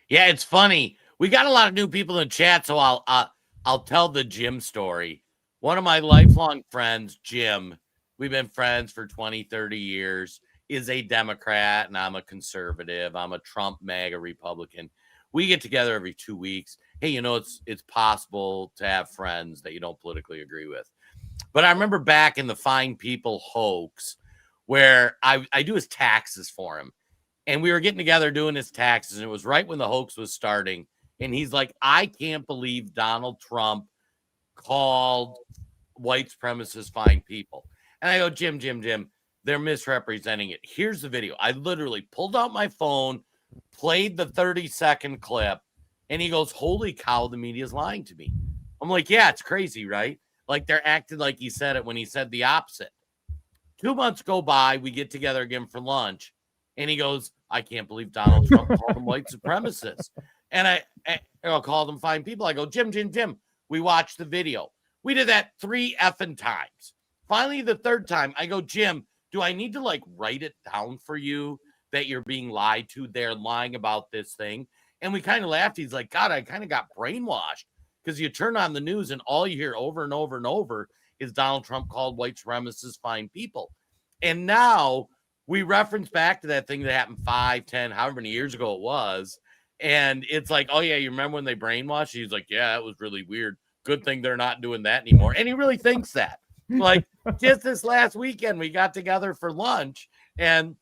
Yeah, it's funny. We got a lot of new people in chat, so I'll tell the Jim story. One of my lifelong friends, Jim, we've been friends for 20, 30 years, is a Democrat, and I'm a conservative. I'm a Trump MAGA Republican. We get together every 2 weeks. Hey, you know, it's possible to have friends that you don't politically agree with. But I remember back in the Fine People hoax where I do his taxes for him. And we were getting together doing his taxes, and it was right when the hoax was starting. And he's like, I can't believe Donald Trump called white supremacists fine people. And I go, Jim, they're misrepresenting it. Here's the video. I literally pulled out my phone, played the 30-second clip, and he goes, holy cow, the media's lying to me. I'm like, yeah, it's crazy, right? Like they're acting like he said it when he said the opposite. 2 months go by, we get together again for lunch, and he goes, I can't believe Donald Trump called them white supremacists. And I call them fine people. I go, Jim, we watched the video. We did that 3 effing times. Finally, the third time, I go, Jim, do I need to like write it down for you that you're being lied to? They're lying about this thing. And we kind of laughed. He's like, God, I kind of got brainwashed because you turn on the news and all you hear over and over and over is Donald Trump called white supremacists fine people. And now we reference back to that thing that happened 5, 10, however many years ago it was. And it's like, oh, yeah, you remember when they brainwashed? He's like, yeah, it was really weird. Good thing they're not doing that anymore. And he really thinks that. Like, just this last weekend, we got together for lunch and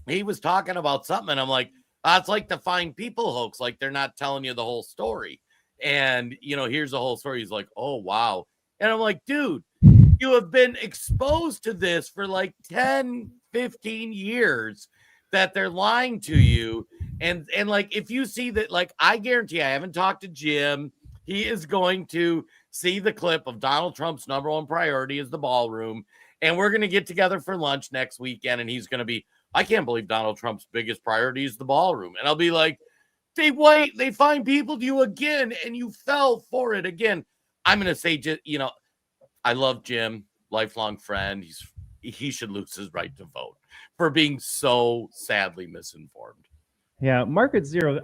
he was talking about something. And I'm like, it's like the fine people hoax. Like, they're not telling you the whole story. And, you know, here's the whole story. He's like, oh, wow. And I'm like, dude, you have been exposed to this for like 10, 15 years that they're lying to you. And like, if you see that, like, I guarantee I haven't talked to Jim. He is going to see the clip of Donald Trump's #1 priority is the ballroom. And we're going to get together for lunch next weekend. And he's going to be, I can't believe Donald Trump's biggest priority is the ballroom. And I'll be like, they find people to you again. And you fell for it again. I'm going to say, just, you know, I love Jim, lifelong friend. He should lose his right to vote for being so sadly misinformed. Yeah, Market Zero,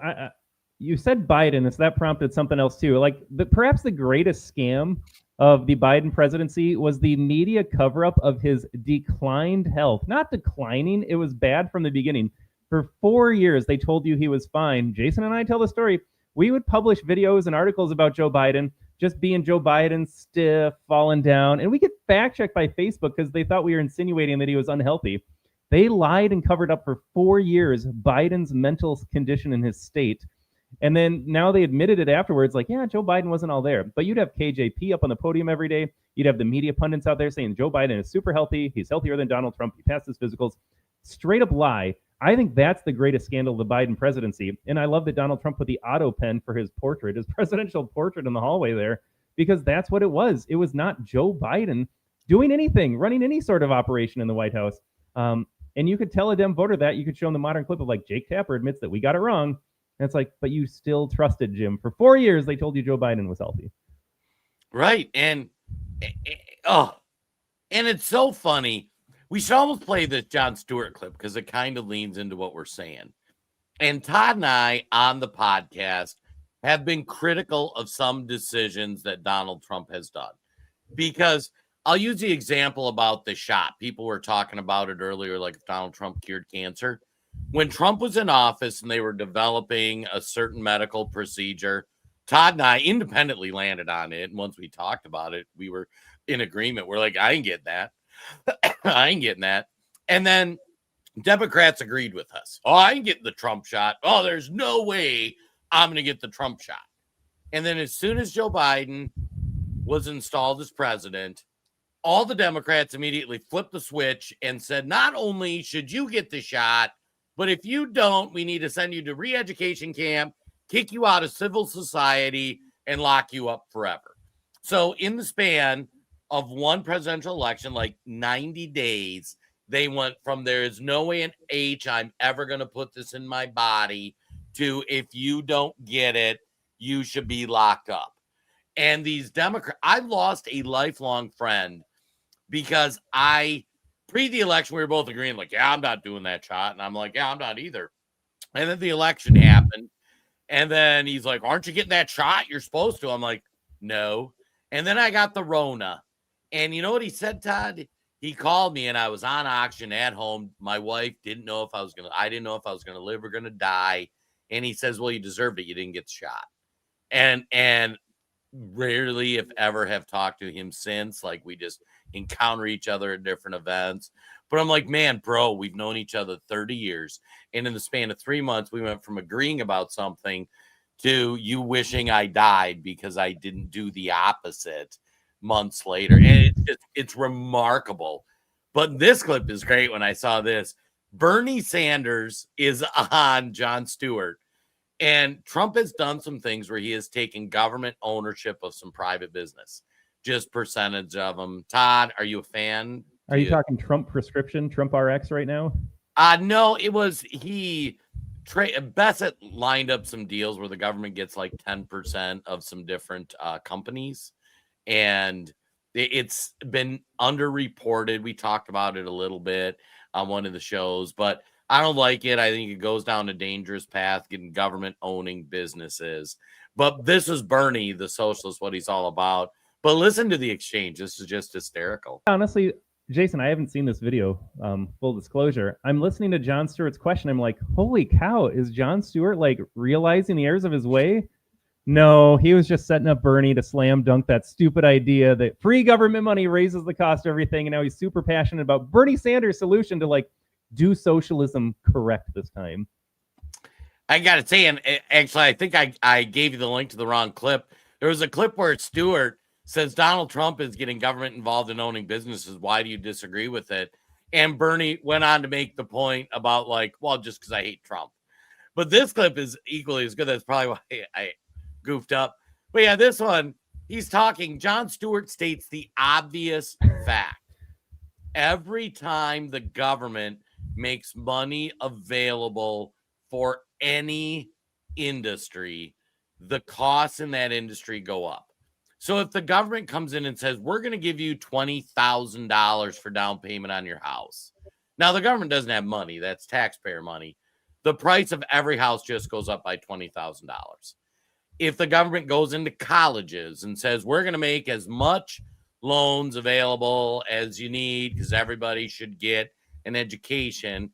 you said Biden, so that prompted something else too. Like perhaps the greatest scam of the Biden presidency was the media cover-up of his declined health. Not declining, it was bad from the beginning. For 4 years, they told you he was fine. Jason and I tell the story. We would publish videos and articles about Joe Biden, just being Joe Biden, stiff, falling down. And we get fact-checked by Facebook because they thought we were insinuating that he was unhealthy. They lied and covered up for 4 years Biden's mental condition in his state. And then now they admitted it afterwards, like, yeah, Joe Biden wasn't all there. But you'd have KJP up on the podium every day. You'd have the media pundits out there saying Joe Biden is super healthy. He's healthier than Donald Trump. He passed his physicals. Straight up lie. I think that's the greatest scandal of the Biden presidency. And I love that Donald Trump put the auto pen for his portrait, his presidential portrait in the hallway there, because that's what it was. It was not Joe Biden doing anything, running any sort of operation in the White House. And you could tell a Dem voter that. You could show them the modern clip of like Jake Tapper admits that we got it wrong. And it's like, but you still trusted Jim. For 4 years, they told you Joe Biden was healthy. Right. And it's so funny. We should almost play this Jon Stewart clip because it kind of leans into what we're saying. And Todd and I on the podcast have been critical of some decisions that Donald Trump has done. Because I'll use the example about the shot. People were talking about it earlier, like if Donald Trump cured cancer. When Trump was in office and they were developing a certain medical procedure, Todd and I independently landed on it. And once we talked about it, we were in agreement. We're like, I ain't getting that. I ain't getting that. And then Democrats agreed with us. Oh, I ain't getting the Trump shot. Oh, there's no way I'm going to get the Trump shot. And then as soon as Joe Biden was installed as president, all the Democrats immediately flipped the switch and said, not only should you get the shot, but if you don't, we need to send you to re-education camp, kick you out of civil society, and lock you up forever. So in the span of one presidential election, like 90 days, they went from there is no way in H I'm ever going to put this in my body to if you don't get it, you should be locked up. And these Democrats, I lost a lifelong friend because pre the election, we were both agreeing, like, yeah, I'm not doing that shot. And I'm like, yeah, I'm not either. And then the election happened. And then he's like, aren't you getting that shot? You're supposed to. I'm like, no. And then I got the Rona. And you know what he said, Todd? He called me and I was on oxygen at home. My wife didn't know if I didn't know if I was going to live or going to die. And he says, well, you deserved it. You didn't get the shot. And rarely, if ever, have talked to him since. Like, we just encounter each other at different events. But I'm like, man, bro, we've known each other 30 years. And in the span of 3 months, we went from agreeing about something to you wishing I died because I didn't do the opposite months later. And it's remarkable. But this clip is great. When I saw this, Bernie Sanders is on Jon Stewart. And Trump has done some things where he has taken government ownership of some private business, just percentage of them. Todd, are you a fan? Are you talking Trump prescription, Trump RX right now? No, it was Bassett lined up some deals where the government gets like 10% of some different companies. And It's been underreported. We talked about it a little bit on one of the shows, but I don't like it. I think it goes down a dangerous path, getting government owning businesses. But this is Bernie, the socialist, what he's all about. But listen to the exchange. This is just hysterical. Honestly, Jason, I haven't seen this video. Full disclosure. I'm listening to Jon Stewart's question. I'm like, holy cow, is Jon Stewart like realizing the errors of his way? No, he was just setting up Bernie to slam dunk that stupid idea that free government money raises the cost of everything. And now he's super passionate about Bernie Sanders' solution to like do socialism correct this time. I got to say, and actually, I think I gave you the link to the wrong clip. There was a clip where Stewart says Donald Trump is getting government involved in owning businesses. Why do you disagree with it? And Bernie went on to make the point about like, well, just because I hate Trump. But this clip is equally as good. That's probably why I goofed up. But yeah, this one, he's talking. Jon Stewart states the obvious fact. Every time the government makes money available for any industry, the costs in that industry go up. So if the government comes in and says, we're going to give you $20,000 for down payment on your house. Now, the government doesn't have money. That's taxpayer money. The price of every house just goes up by $20,000. If the government goes into colleges and says, we're going to make as much loans available as you need because everybody should get an education,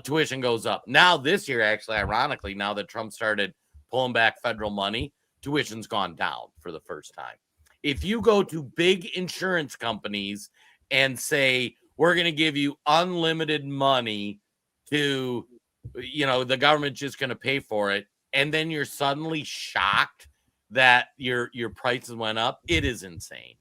tuition goes up. Now, this year, actually, ironically, now that Trump started pulling back federal money, tuition's gone down for the first time. If you go to big insurance companies and say, we're going to give you unlimited money to, the government's just going to pay for it, and then you're suddenly shocked that your prices went up, it is insane.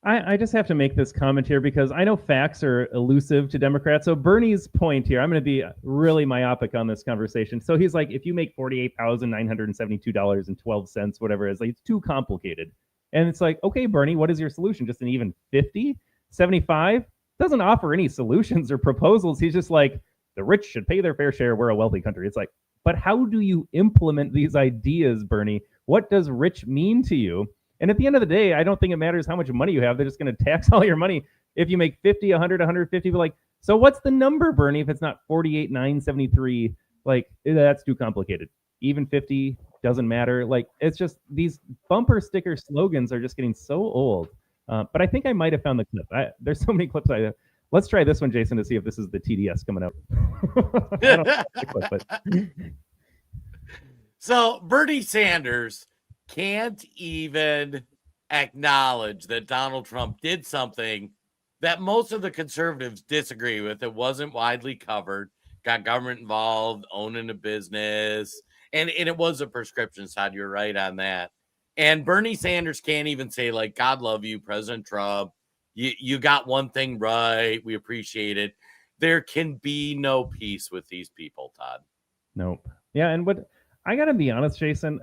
I just have to make this comment here because I know facts are elusive to Democrats. So Bernie's point here, I'm going to be really myopic on this conversation. So he's like, if you make $48,972.12, whatever it is, like, it's too complicated. And it's like, okay, Bernie, what is your solution? Just an even 50, 75? Doesn't offer any solutions or proposals. He's just like, the rich should pay their fair share. We're a wealthy country. It's like, but how do you implement these ideas, Bernie? What does rich mean to you? And at the end of the day, I don't think it matters how much money you have. They're just going to tax all your money. If you make 50, 100, 150, but like, so what's the number, Bernie, if it's not 48,973? Like, that's too complicated. Even 50 doesn't matter. Like, it's just these bumper sticker slogans are just getting so old. But I think I might have found the clip. There's so many clips. Let's try this one, Jason, to see if this is the TDS coming up. I don't know the clip, but... So Bernie Sanders can't even acknowledge that Donald Trump did something that most of the conservatives disagree with. It wasn't widely covered, got government involved, owning a business, and it was a prescription side. You're right on that. And Bernie Sanders can't even say, like, God love you, President Trump. You got one thing right. We appreciate it. There can be no peace with these people, Todd. Nope. Yeah, and what I got to be honest, Jason,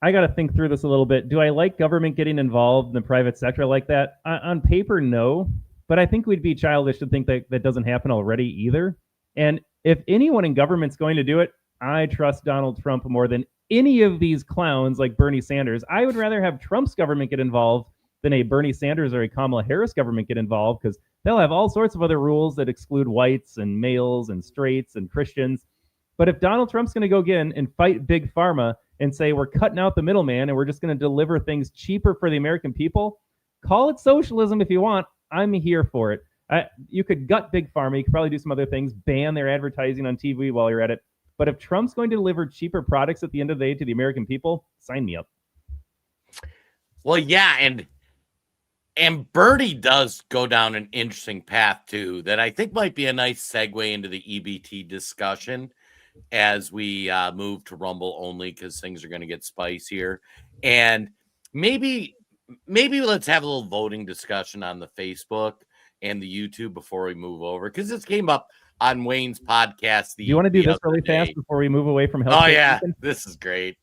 I got to think through this a little bit. Do I like government getting involved in the private sector like that? On paper, no. But I think we'd be childish to think that that doesn't happen already either. And if anyone in government's going to do it, I trust Donald Trump more than any of these clowns like Bernie Sanders. I would rather have Trump's government get involved than a Bernie Sanders or a Kamala Harris government get involved, because they'll have all sorts of other rules that exclude whites and males and straights and Christians. But if Donald Trump's going to go again and fight Big Pharma and say we're cutting out the middleman and we're just going to deliver things cheaper for the American people, call it socialism if you want. I'm here for it. You could gut Big Pharma. You could probably do some other things, ban their advertising on TV while you're at it. But if Trump's going to deliver cheaper products at the end of the day to the American people, sign me up. Well, yeah, and Bernie does go down an interesting path, too, that I think might be a nice segue into the EBT discussion as we move to Rumble only, because things are going to get spicier. And maybe let's have a little voting discussion on the Facebook and the YouTube before we move over, because this came up on Wayne's podcast. Do you want to do this really fast before we move away from healthcare? Oh, yeah. This is great.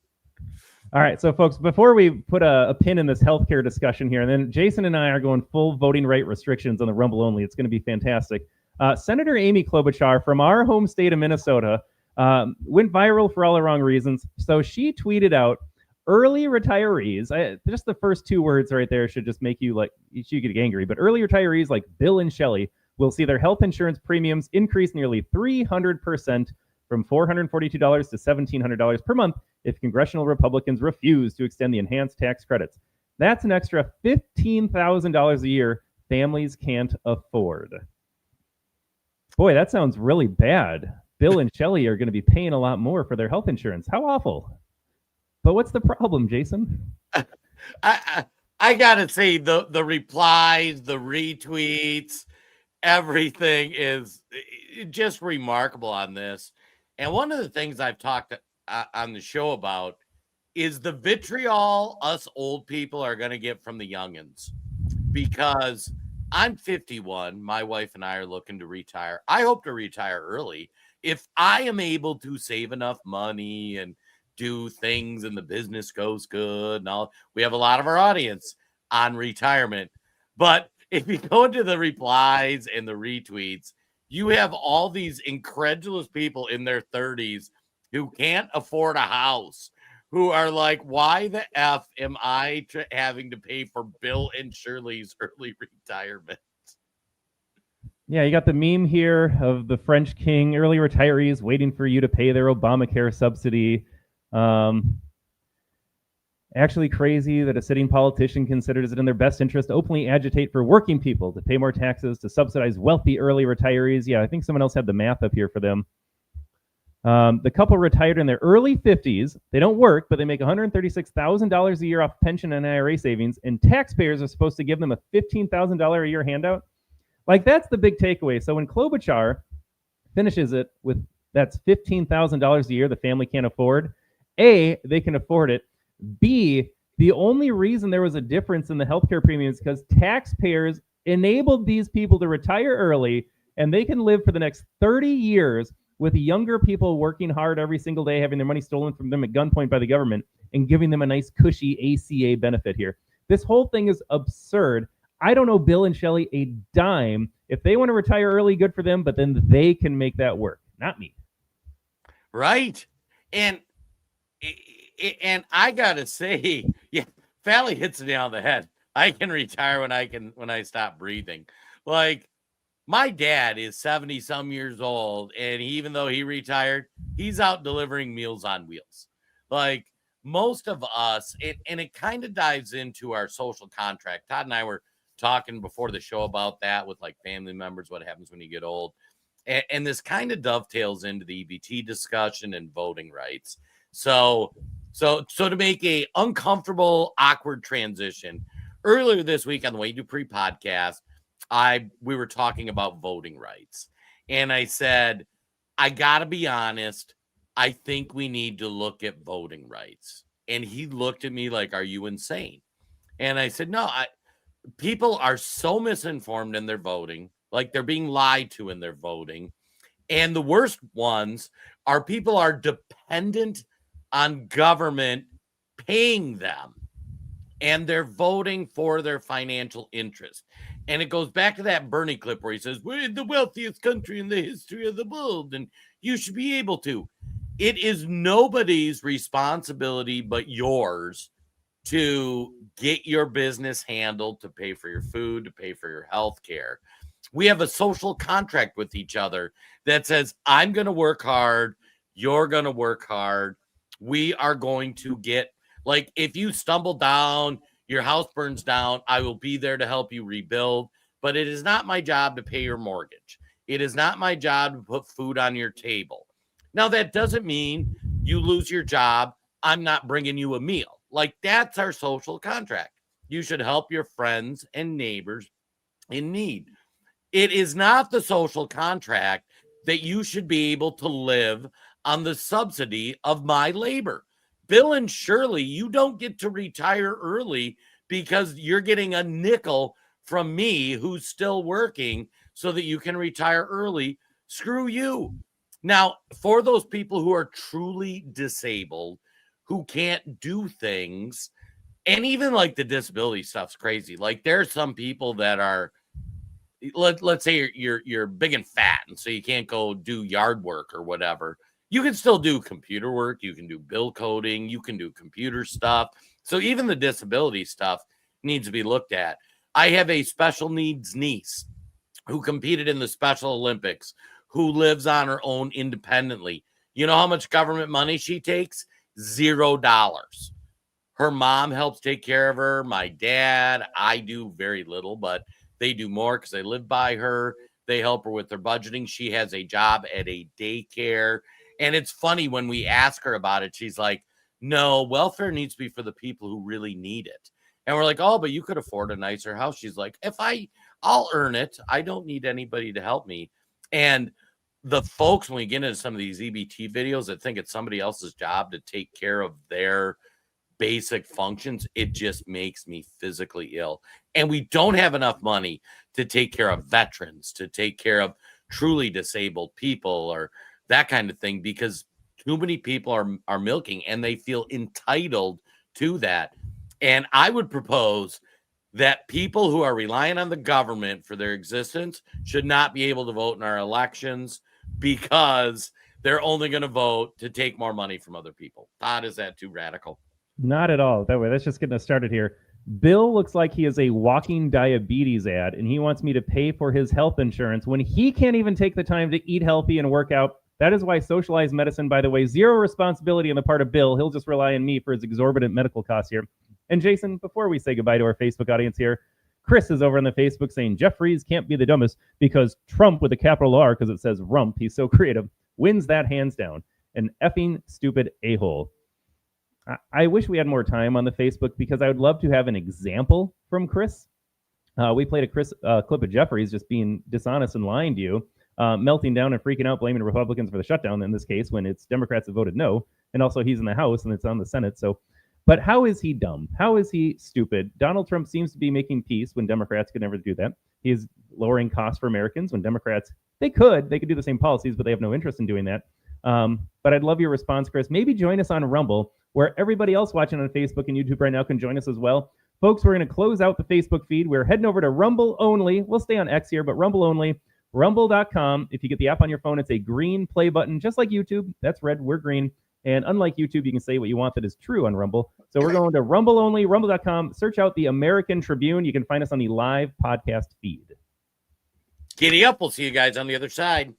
All right. So, folks, before we put a pin in this healthcare discussion here, and then Jason and I are going full voting right restrictions on the Rumble only. It's going to be fantastic. Senator Amy Klobuchar from our home state of Minnesota went viral for all the wrong reasons. So she tweeted out, Early retirees, just the first two words right there should just make you get angry. But early retirees like Bill and Shelley will see their health insurance premiums increase nearly 300% from $442 to $1,700 per month if congressional Republicans refuse to extend the enhanced tax credits. That's an extra $15,000 a year families can't afford. Boy, that sounds really bad. Bill and Shelley are going to be paying a lot more for their health insurance. How awful. But what's the problem, Jason? I gotta say the replies, the retweets, everything is just remarkable on this. And one of the things I've talked on the show about is the vitriol us old people are going to get from the youngins. Because I'm 51, my wife and I are looking to retire. I hope to retire early if I am able to save enough money and do things and the business goes good and all. We have a lot of our audience on retirement. But if you go into the replies and the retweets, you have all these incredulous people in their 30s who can't afford a house, who are like, why the F am I having to pay for Bill and Shirley's early retirement? Yeah, you got the meme here of the French king, early retirees waiting for you to pay their Obamacare subsidy. Actually crazy that a sitting politician considers it in their best interest to openly agitate for working people to pay more taxes to subsidize wealthy early retirees. Yeah, I think someone else had the math up here for them. The couple retired in their early 50s. They don't work, but they make $136,000 a year off pension and IRA savings, and taxpayers are supposed to give them a $15,000 a year handout. Like, that's the big takeaway. So when Klobuchar finishes it with that's $15,000 a year the family can't afford, A, they can afford it. B, the only reason there was a difference in the healthcare premiums is because taxpayers enabled these people to retire early, and they can live for the next 30 years with younger people working hard every single day, having their money stolen from them at gunpoint by the government, and giving them a nice cushy ACA benefit here. This whole thing is absurd. I don't know Bill and Shelley a dime. If they want to retire early, good for them, but then they can make that work, not me. Right. And I gotta say, yeah, Fally hits it on the head. I can retire when I stop breathing. Like, my dad is 70 some years old, and even though he retired, he's out delivering Meals on Wheels. Like, most of us, and it kind of dives into our social contract. Todd and I were talking before the show about that with like family members, what happens when you get old. And this kind of dovetails into the EBT discussion and voting rights. So to make a uncomfortable, awkward transition, earlier this week on the Wade Dupree podcast, we were talking about voting rights. And I said, I gotta be honest, I think we need to look at voting rights. And he looked at me like, are you insane? And I said, no, people are so misinformed in their voting, like they're being lied to in their voting. And the worst ones are people are dependent on government paying them, and they're voting for their financial interest. And it goes back to that Bernie clip where he says, we're the wealthiest country in the history of the world, and you should be able to. It is nobody's responsibility but yours to get your business handled, to pay for your food, to pay for your health care. We have a social contract with each other that says, I'm going to work hard. You're going to work hard. We are going to get, like, if you stumble down, your house burns down, I will be there to help you rebuild. But it is not my job to pay your mortgage. It is not my job to put food on your table. Now, that doesn't mean you lose your job. I'm not bringing you a meal. Like, that's our social contract. You should help your friends and neighbors in need. It is not the social contract that you should be able to live on the subsidy of my labor. Bill and Shirley, you don't get to retire early because you're getting a nickel from me who's still working so that you can retire early. Screw you. Now, for those people who are truly disabled, who can't do things, and even like the disability stuff's crazy. Like, there are some people that are, let's say you're big and fat, and so you can't go do yard work or whatever. you can still do computer work. You can do bill coding. You can do computer stuff. So even the disability stuff needs to be looked at. I have a special needs niece who competed in the Special Olympics, who lives on her own independently. You know how much government money she takes? $0. Her mom helps take care of her. My dad, I do very little, but they do more because they live by her. They help her with their budgeting. She has a job at a daycare. And it's funny when we ask her about it, she's like, no, welfare needs to be for the people who really need it. And we're like, oh, but you could afford a nicer house. She's like, I'll earn it. I don't need anybody to help me. And the folks, when we get into some of these EBT videos that think it's somebody else's job to take care of their basic functions, it just makes me physically ill. And we don't have enough money to take care of veterans, to take care of truly disabled people or that kind of thing, because too many people are milking and they feel entitled to that. And I would propose that people who are relying on the government for their existence should not be able to vote in our elections because they're only going to vote to take more money from other people. Todd, is that too radical? Not at all. That way, that's just getting us started here. Bill looks like he is a walking diabetes ad, and he wants me to pay for his health insurance when he can't even take the time to eat healthy and work out. That is why socialized medicine, by the way, zero responsibility on the part of Bill. He'll just rely on me for his exorbitant medical costs here. And Jason, before we say goodbye to our Facebook audience here, Chris is over on the Facebook saying Jeff Fries can't be the dumbest because Trump with a capital R, because it says rump, he's so creative, wins that hands down. An effing stupid a-hole. I wish we had more time on the Facebook because I would love to have an example from Chris. We played a clip of Jeffries just being dishonest and lying to you, melting down and freaking out, blaming Republicans for the shutdown in this case when it's Democrats that voted no, and also he's in the House and it's on the Senate. So, but how is he dumb? How is he stupid? Donald Trump seems to be making peace when Democrats could never do that. He is lowering costs for Americans when Democrats, they could do the same policies, but they have no interest in doing that. But I'd love your response, Chris. Maybe join us on Rumble, where everybody else watching on Facebook and YouTube right now can join us as well. Folks, we're going to close out the Facebook feed. We're heading over to Rumble only. We'll stay on X here, but Rumble only. Rumble.com. If you get the app on your phone, it's a green play button, just like YouTube. That's red. We're green. And unlike YouTube, you can say what you want that is true on Rumble. So we're going to Rumble only, Rumble.com. Search out the American Tribune. You can find us on the live podcast feed. Giddy up. We'll see you guys on the other side.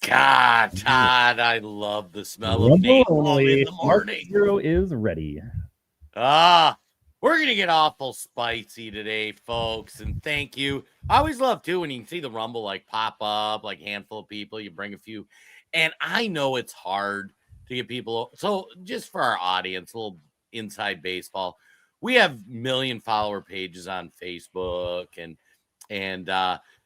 God, Todd, I love the smell of napalm in the morning. Zero is ready. We're going to get awful spicy today, folks, and thank you. I always love, too, when you can see the Rumble, like, pop up, like, handful of people, you bring a few, and I know it's hard to get people. So just for our audience, a little inside baseball, we have million follower pages on Facebook, and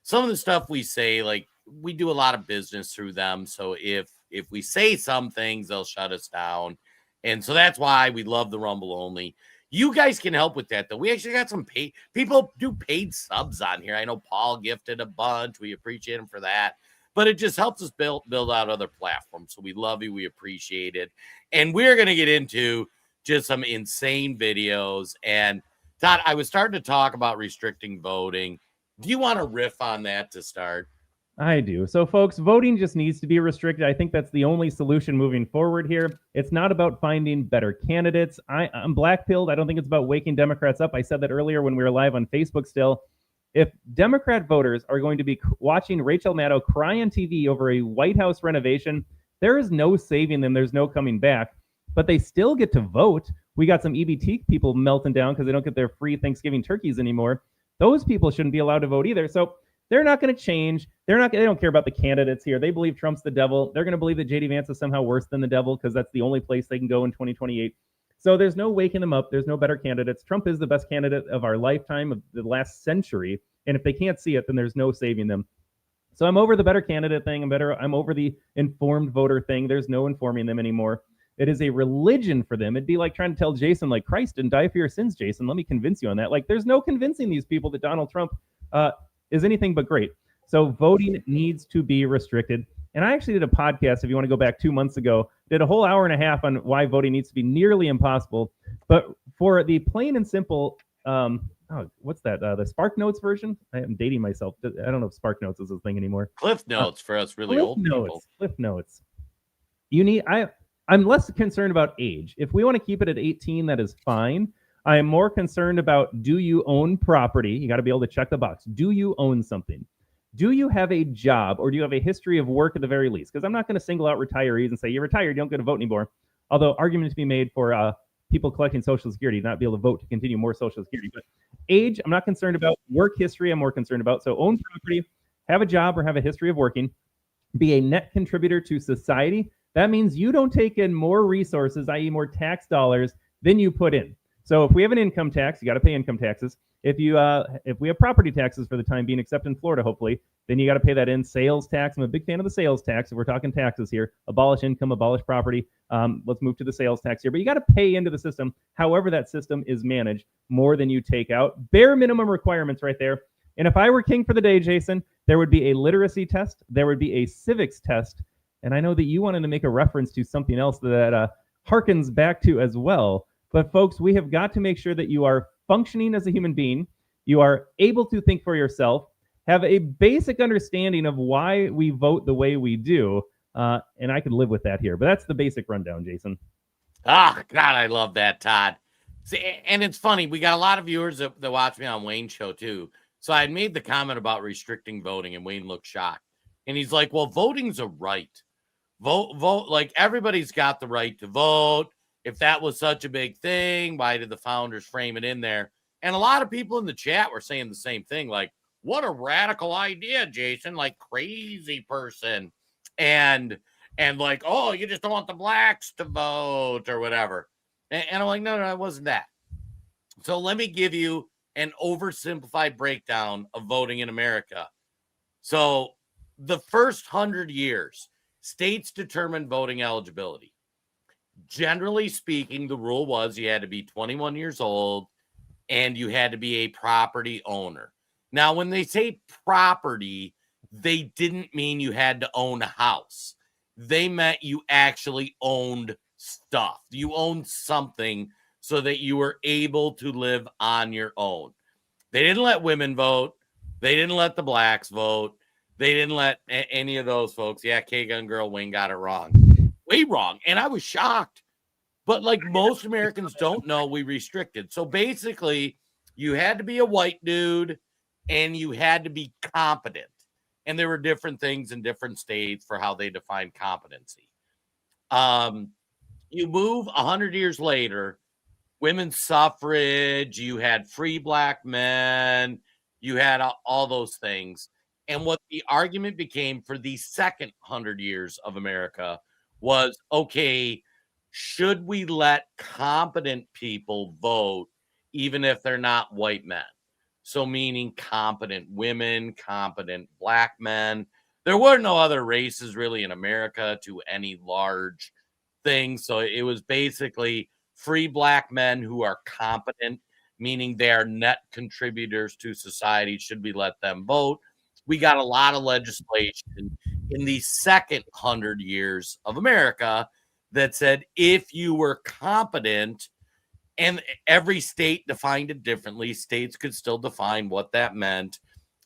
some of the stuff we say, like, we do a lot of business through them. So if we say some things, they'll shut us down. And so that's why we love the Rumble only. You guys can help with that, though. We actually got some paid people do paid subs on here. I know Paul gifted a bunch. We appreciate him for that. But it just helps us build out other platforms. So we love you. We appreciate it. And we're going to get into just some insane videos. And Todd, I was starting to talk about restricting voting. Do you want to riff on that to start? I do. So, folks, voting just needs to be restricted. I think that's the only solution moving forward here. It's not about finding better candidates. I'm black-pilled. I don't think it's about waking Democrats up. I said that earlier when we were live on Facebook still. If Democrat voters are going to be watching Rachel Maddow cry on TV over a White House renovation, There is no saving them. There's no coming back, but they still get to vote. We got some EBT people melting down because they don't get their free Thanksgiving turkeys anymore. Those people shouldn't be allowed to vote either. So they're not going to change. They don't care about the candidates here. They believe Trump's the devil. They're going to believe that JD Vance is somehow worse than the devil because that's the only place they can go in 2028. So there's no waking them up. There's no better candidates. Trump is the best candidate of our lifetime, of the last century. And if they can't see it, then there's no saving them. So I'm over the better candidate thing. I'm over the informed voter thing. There's no informing them anymore. It is a religion for them. It'd be like trying to tell Jason, like, Christ didn't die for your sins, Jason. Let me convince you on that. Like, there's no convincing these people that Donald Trump is anything but great. So voting needs to be restricted. And I actually did a podcast, if you want to go back 2 months ago, did a whole hour and a half on why voting needs to be nearly impossible. But for the plain and simple, what's that? The Spark Notes version? I am dating myself. I don't know if Spark Notes is a thing anymore. Cliff Notes for us really old people. Cliff Notes. I'm less concerned about age. If we want to keep it at 18, that is fine. I am more concerned about, do you own property? You got to be able to check the box. Do you own something? Do you have a job, or do you have a history of work at the very least? Because I'm not going to single out retirees and say, you're retired, you don't get to vote anymore. Although arguments to be made for people collecting Social Security not be able to vote to continue more Social Security. But age, I'm not concerned about. Work history, I'm more concerned about. So own property, have a job or have a history of working, be a net contributor to society. That means you don't take in more resources, i.e. more tax dollars, than you put in. So if we have an income tax, you got to pay income taxes. If we have property taxes for the time being, except in Florida, hopefully, then you got to pay that in. Sales tax. I'm a big fan of the sales tax. If we're talking taxes here, abolish income, abolish property. Let's move to the sales tax here. But you got to pay into the system, however that system is managed, more than you take out. Bare minimum requirements right there. And if I were king for the day, Jason, there would be a literacy test. There would be a civics test. And I know that you wanted to make a reference to something else that harkens back to as well. But folks, we have got to make sure that you are functioning as a human being. You are able to think for yourself, have a basic understanding of why we vote the way we do. And I could live with that here. But that's the basic rundown, Jason. Ah, God, I love that, Todd. See, and it's funny. We got a lot of viewers that watch me on Wayne's show, too. So I made the comment about restricting voting, and Wayne looked shocked. And he's like, well, voting's a right. Vote, like everybody's got the right to vote. If that was such a big thing, why did the founders frame it in there? And a lot of people in the chat were saying the same thing, like, what a radical idea, Jason, like crazy person. And like, oh, you just don't want the blacks to vote or whatever. And I'm like, no, it wasn't that. So let me give you an oversimplified breakdown of voting in America. So the first 100 years, states determined voting eligibility. Generally speaking, the rule was you had to be 21 years old and you had to be a property owner. Now, when they say property, they didn't mean you had to own a house. They meant you actually owned stuff. You owned something so that you were able to live on your own. They didn't let women vote. They didn't let the blacks vote. They didn't let any of those folks. Yeah, K-Gun Girl Wing got it wrong. Way wrong. And I was shocked. But like most Americans don't know, we restricted. So basically, you had to be a white dude and you had to be competent. And there were different things in different states for how they define competency. You move 100 years later, women's suffrage, you had free black men, you had all those things. And what the argument became for the second 100 years of America was, okay, should we let competent people vote even if they're not white men? So meaning competent women, competent black men. There were no other races really in America to any large thing. So it was basically free black men who are competent, meaning they are net contributors to society. Should we let them vote? We got a lot of legislation in the second 100 years of America that said if you were competent, and every state defined it differently, states could still define what that meant,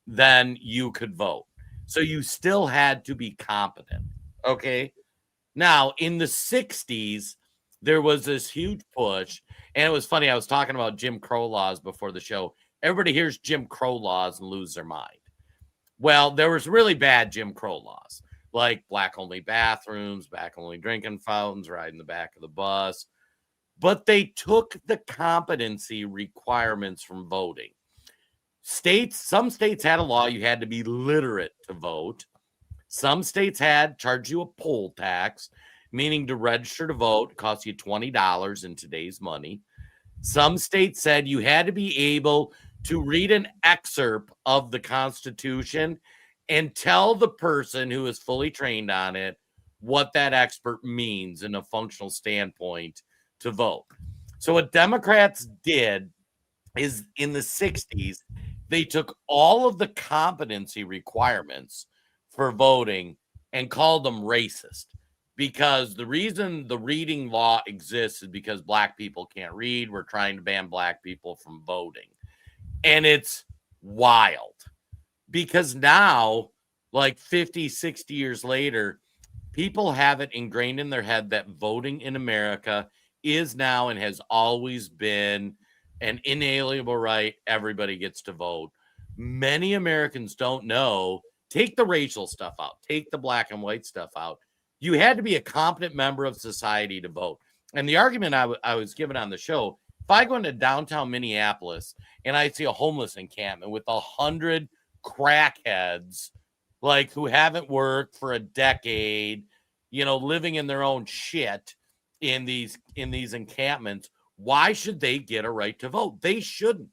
then you could vote. So you still had to be competent. Okay. Now, in the 60s, there was this huge push. And it was funny. I was talking about Jim Crow laws before the show. Everybody hears Jim Crow laws and lose their mind. Well, there was really bad Jim Crow laws. like black-only bathrooms, black-only drinking fountains, riding the back of the bus. But they took the competency requirements from voting. Some states had a law you had to be literate to vote. Some states charged you a poll tax, meaning to register to vote cost you $20 in today's money. Some states said you had to be able to read an excerpt of the Constitution and tell the person who is fully trained on it what that expert means in a functional standpoint to vote. So what Democrats did is in the 60s, they took all of the competency requirements for voting and called them racist, because the reason the reading law exists is because black people can't read. We're trying to ban black people from voting. And it's wild because now, like 50, 60 years later, people have it ingrained in their head that voting in America is now and has always been an inalienable right. Everybody gets to vote. Many Americans don't know. Take the racial stuff out. Take the black and white stuff out. You had to be a competent member of society to vote. And the argument I was given on the show, if I go into downtown Minneapolis and I see a homeless encampment with 100 crackheads, like who haven't worked for a decade, living in their own shit in these encampments, why should they get a right to vote? They shouldn't.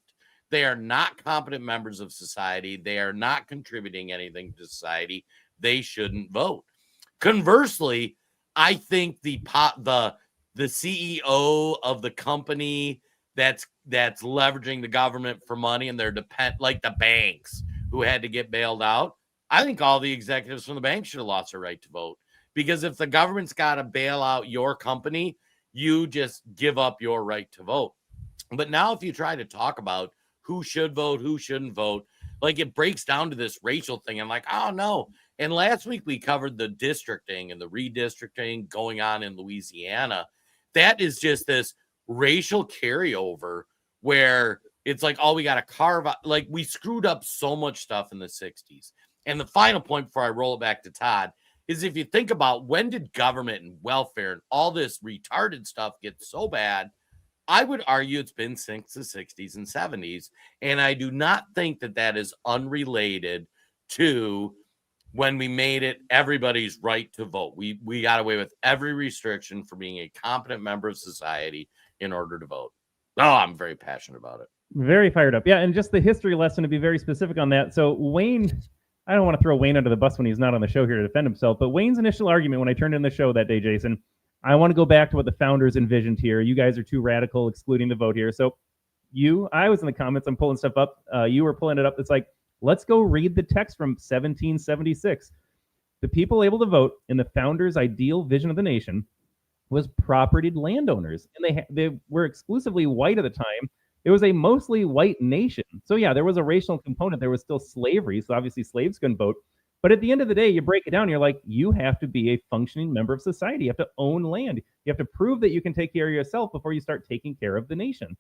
They are not competent members of society. They are not contributing anything to society. They shouldn't vote. Conversely, I think the CEO of the company that's leveraging the government for money and they're like the banks who had to get bailed out, I think all the executives from the bank should have lost their right to vote. Because if the government's got to bail out your company, you just give up your right to vote. But now if you try to talk about who should vote, who shouldn't vote, like it breaks down to this racial thing. I'm like, oh no. And last week we covered the districting and the redistricting going on in Louisiana. That is just this racial carryover where it's like, oh, we got to carve out. Like we screwed up so much stuff in the 60s. And the final point before I roll it back to Todd is if you think about when did government and welfare and all this retarded stuff get so bad, I would argue it's been since the 60s and 70s. And I do not think that is unrelated to when we made it everybody's right to vote. We got away with every restriction for being a competent member of society in order to vote. Oh, I'm very passionate about it. Very fired up. Yeah, and just the history lesson to be very specific on that. So Wayne, I don't want to throw Wayne under the bus when he's not on the show here to defend himself, but Wayne's initial argument when I turned in the show that day, Jason, I want to go back to what the founders envisioned here. You guys are too radical, excluding the vote here. So I was in the comments, I'm pulling stuff up. You were pulling it up. It's like, let's go read the text from 1776. The people able to vote in the founders' ideal vision of the nation was propertied landowners. And they were exclusively white at the time. It was a mostly white nation. So yeah, there was a racial component. There was still slavery. So obviously slaves couldn't vote. But at the end of the day, you break it down, you're like, you have to be a functioning member of society. You have to own land. You have to prove that you can take care of yourself before you start taking care of the nation.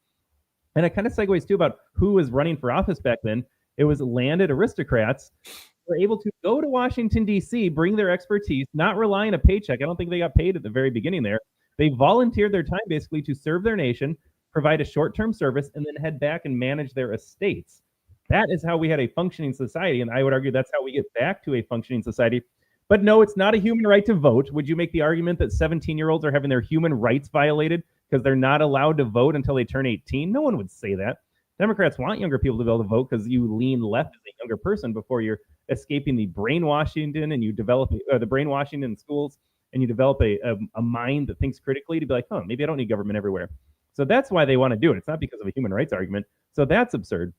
And it kind of segues too about who was running for office back then. It was landed aristocrats who were able to go to Washington, D.C., bring their expertise, not rely on a paycheck. I don't think they got paid at the very beginning there. They volunteered their time basically to serve their nation, provide a short-term service, and then head back and manage their estates. That is how we had a functioning society, and I would argue that's how we get back to a functioning society. But no, it's not a human right to vote. Would you make the argument that 17-year-olds are having their human rights violated because they're not allowed to vote until they turn 18? No one would say that. Democrats want younger people to be able to vote because you lean left as a younger person before you're escaping the brainwashing and you develop the brainwashing in schools, and you develop a mind that thinks critically to be like, maybe I don't need government everywhere. So that's why they want to do it. It's not because of a human rights argument. So that's absurd.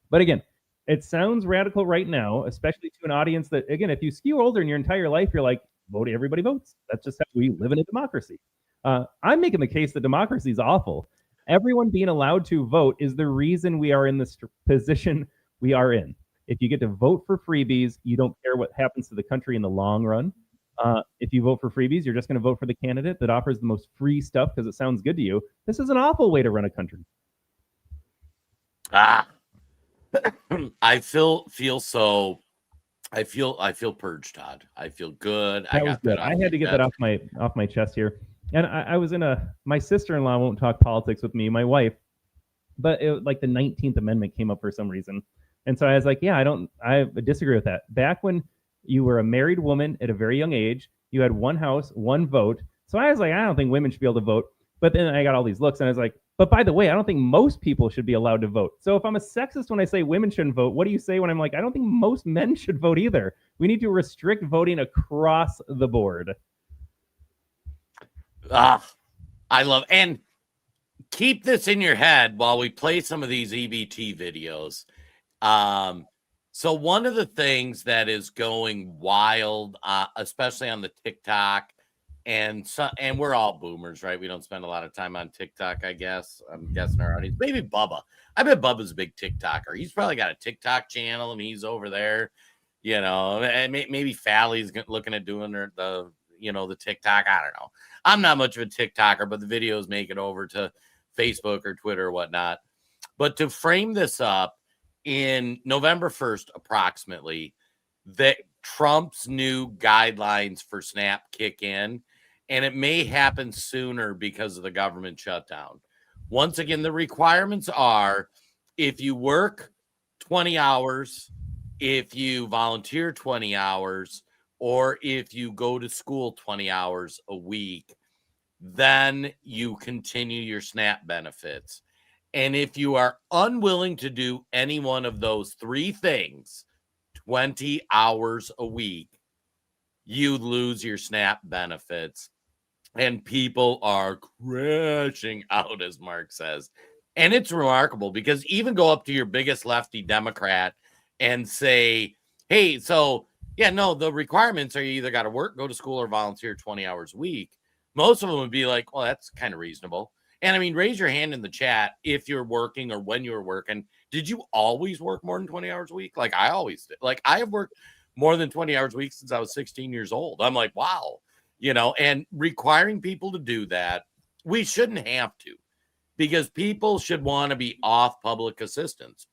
But again, it sounds radical right now, especially to an audience that, again, if you skew older in your entire life, you're like, vote, everybody votes. That's just how we live in a democracy. I'm making the case that democracy is awful. Everyone being allowed to vote is the reason we are in this position we are in. If you get to vote for freebies, you don't care what happens to the country in the long run. If you vote for freebies, you're just going to vote for the candidate that offers the most free stuff because it sounds good to you. This is an awful way to run a country. I feel so I feel purged, Todd. I feel good. That was good. I had to get that off my chest here. And I was my sister-in-law won't talk politics with me, my wife, but like the 19th Amendment came up for some reason. And so I was like, yeah, I disagree with that. Back when you were a married woman at a very young age, you had one house, one vote. So I was like, I don't think women should be able to vote. But then I got all these looks and I was like, but by the way, I don't think most people should be allowed to vote. So if I'm a sexist when I say women shouldn't vote, what do you say when I'm like, I don't think most men should vote either? We need to restrict voting across the board. I love, and keep this in your head while we play some of these EBT videos. So one of the things that is going wild, especially on the TikTok, and we're all boomers, right? We don't spend a lot of time on TikTok, I guess. I'm guessing our audience. Maybe Bubba. I bet Bubba's a big TikToker. He's probably got a TikTok channel, and he's over there, and maybe Fally's looking at doing the TikTok. I don't know. I'm not much of a TikToker, but the videos make it over to Facebook or Twitter or whatnot. But to frame this up, in November 1st, approximately, that Trump's new guidelines for SNAP kick in, and it may happen sooner because of the government shutdown. Once again, the requirements are if you work 20 hours, if you volunteer 20 hours, or if you go to school 20 hours a week, then you continue your SNAP benefits. And if you are unwilling to do any one of those three things, 20 hours a week, you lose your SNAP benefits. And people are crashing out, as Mark says. And it's remarkable because even go up to your biggest lefty Democrat and say, hey, so, yeah, no, the requirements are you either got to work, go to school, or volunteer 20 hours a week. Most of them would be like, well, that's kind of reasonable. And I mean, raise your hand in the chat if you're working or when you were working. Did you always work more than 20 hours a week? Like I always did. Like I have worked more than 20 hours a week since I was 16 years old. I'm like, wow, and requiring people to do that, we shouldn't have to, because people should want to be off public assistance.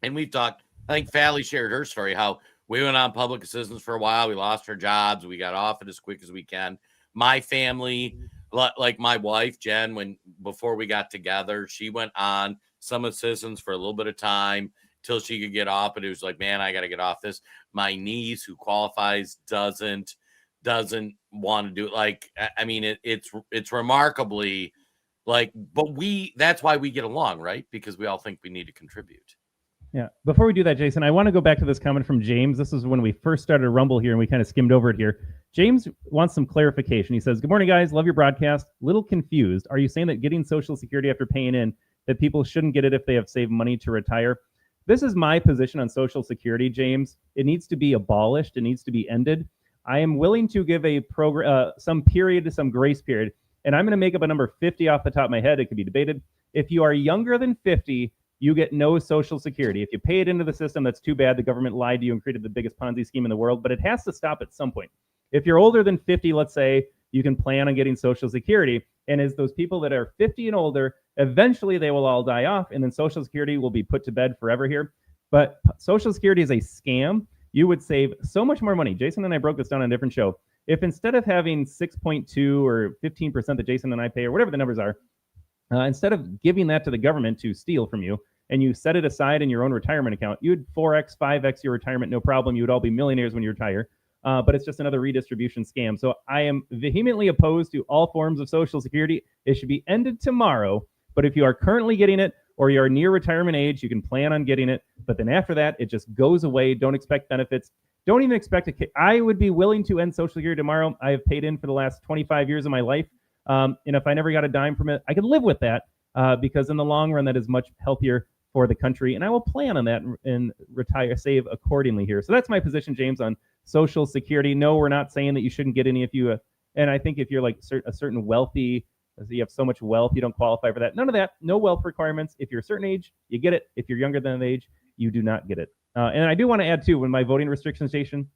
And we've talked, I think Fally shared her story, how we went on public assistance for a while. We lost our jobs. We got off it as quick as we can. My family, like my wife, Jen, before we got together, she went on some assistance for a little bit of time till she could get off. But it was like, man, I got to get off this. My niece, who qualifies, doesn't want to do it. Like, I mean, it's remarkably like, but that's why we get along, right? Because we all think we need to contribute. Yeah. Before we do that, Jason, I want to go back to this comment from James. This is when we first started Rumble here and we kind of skimmed over it here. James wants some clarification. He says, good morning, guys. Love your broadcast. Little confused. Are you saying that getting Social Security after paying in, that people shouldn't get it if they have saved money to retire? This is my position on Social Security, James. It needs to be abolished. It needs to be ended. I am willing to give some grace period, and I'm going to make up a number 50 off the top of my head. It could be debated. If you are younger than 50, you get no Social Security. If you pay it into the system, that's too bad. The government lied to you and created the biggest Ponzi scheme in the world, but it has to stop at some point. If you're older than 50, let's say, you can plan on getting Social Security. And as those people that are 50 and older, eventually they will all die off, and then Social Security will be put to bed forever here. But Social Security is a scam. You would save so much more money. Jason and I broke this down on a different show. If instead of having 6.2 or 15% that Jason and I pay, or whatever the numbers are, instead of giving that to the government to steal from you, and you set it aside in your own retirement account, you'd 4x, 5x your retirement, no problem. You would all be millionaires when you retire. But it's just another redistribution scam. So I am vehemently opposed to all forms of Social Security. It should be ended tomorrow. But if you are currently getting it, or you're near retirement age, you can plan on getting it. But then after that, it just goes away. Don't expect benefits. Don't even expect it. I would be willing to end Social Security tomorrow. I have paid in for the last 25 years of my life. And if I never got a dime from it, I could live with that because in the long run, that is much healthier for the country. And I will plan on that and save accordingly here. So that's my position, James, on Social Security. No, we're not saying that you shouldn't get any if you, and I think if you're like a certain wealthy, you have so much wealth, you don't qualify for that. None of that. No wealth requirements. If you're a certain age, you get it. If you're younger than that age, you do not get it. And I do want to add, too, when my voting restrictions station,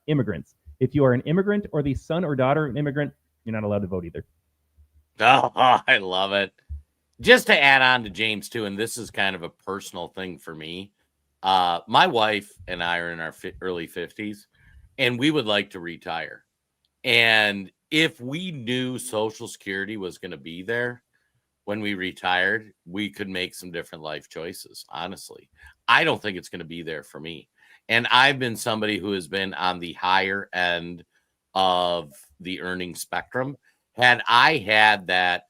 immigrants. If you are an immigrant or the son or daughter of an immigrant, you're not allowed to vote either. Oh, I love it. Just to add on to James, too, and this is kind of a personal thing for me. My wife and I are in our early 50s, and we would like to retire. And if we knew Social Security was going to be there when we retired, we could make some different life choices. Honestly, I don't think it's going to be there for me. And I've been somebody who has been on the higher end of the earning spectrum. Had I had that,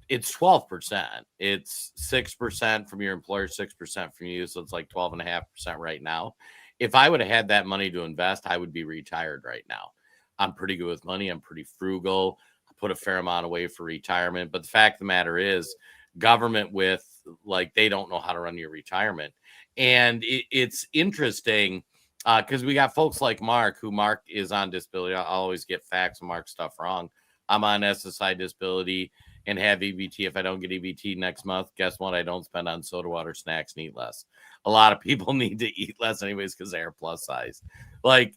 it's 12%. It's 6% from your employer, 6% from you. So it's like 12.5% right now. If I would have had that money to invest, I would be retired right now. I'm pretty good with money. I'm pretty frugal. I put a fair amount away for retirement. But the fact of the matter is, government they don't know how to run your retirement. And it's interesting because we got folks like Mark, who Mark is on disability. I always get facts and Mark stuff wrong. I'm on SSI disability and have EBT. If I don't get EBT next month, guess what? I don't spend on soda water, snacks, and eat less. A lot of people need to eat less anyways because they're plus size. Like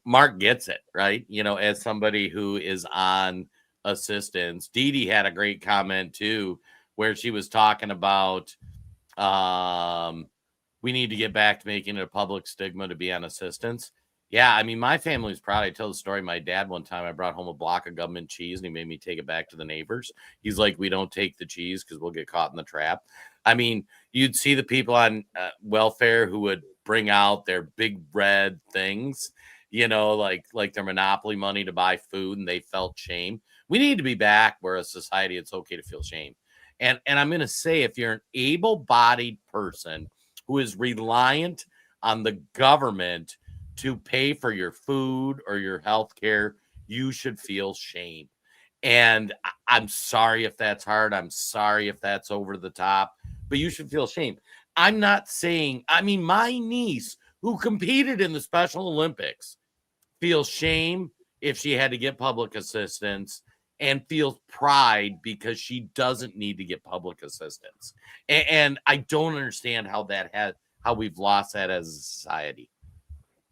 Mark gets it, right? As somebody who is on assistance. Dee Dee had a great comment too, where she was talking about we need to get back to making it a public stigma to be on assistance. Yeah, I mean, my family's proud. I tell the story. My dad, one time, I brought home a block of government cheese, and he made me take it back to the neighbors. He's like, we don't take the cheese because we'll get caught in the trap. I mean, you'd see the people on welfare who would bring out their big red things, like their Monopoly money to buy food, and they felt shame. We need to be back where a society, it's okay to feel shame. And I'm going to say, if you're an able-bodied person who is reliant on the government to pay for your food or your health care, you should feel shame. And I'm sorry if that's hard. I'm sorry if that's over the top, but you should feel shame. I'm not saying, my niece who competed in the Special Olympics feels shame if she had to get public assistance, and feels pride because she doesn't need to get public assistance. And I don't understand how we've lost that as a society.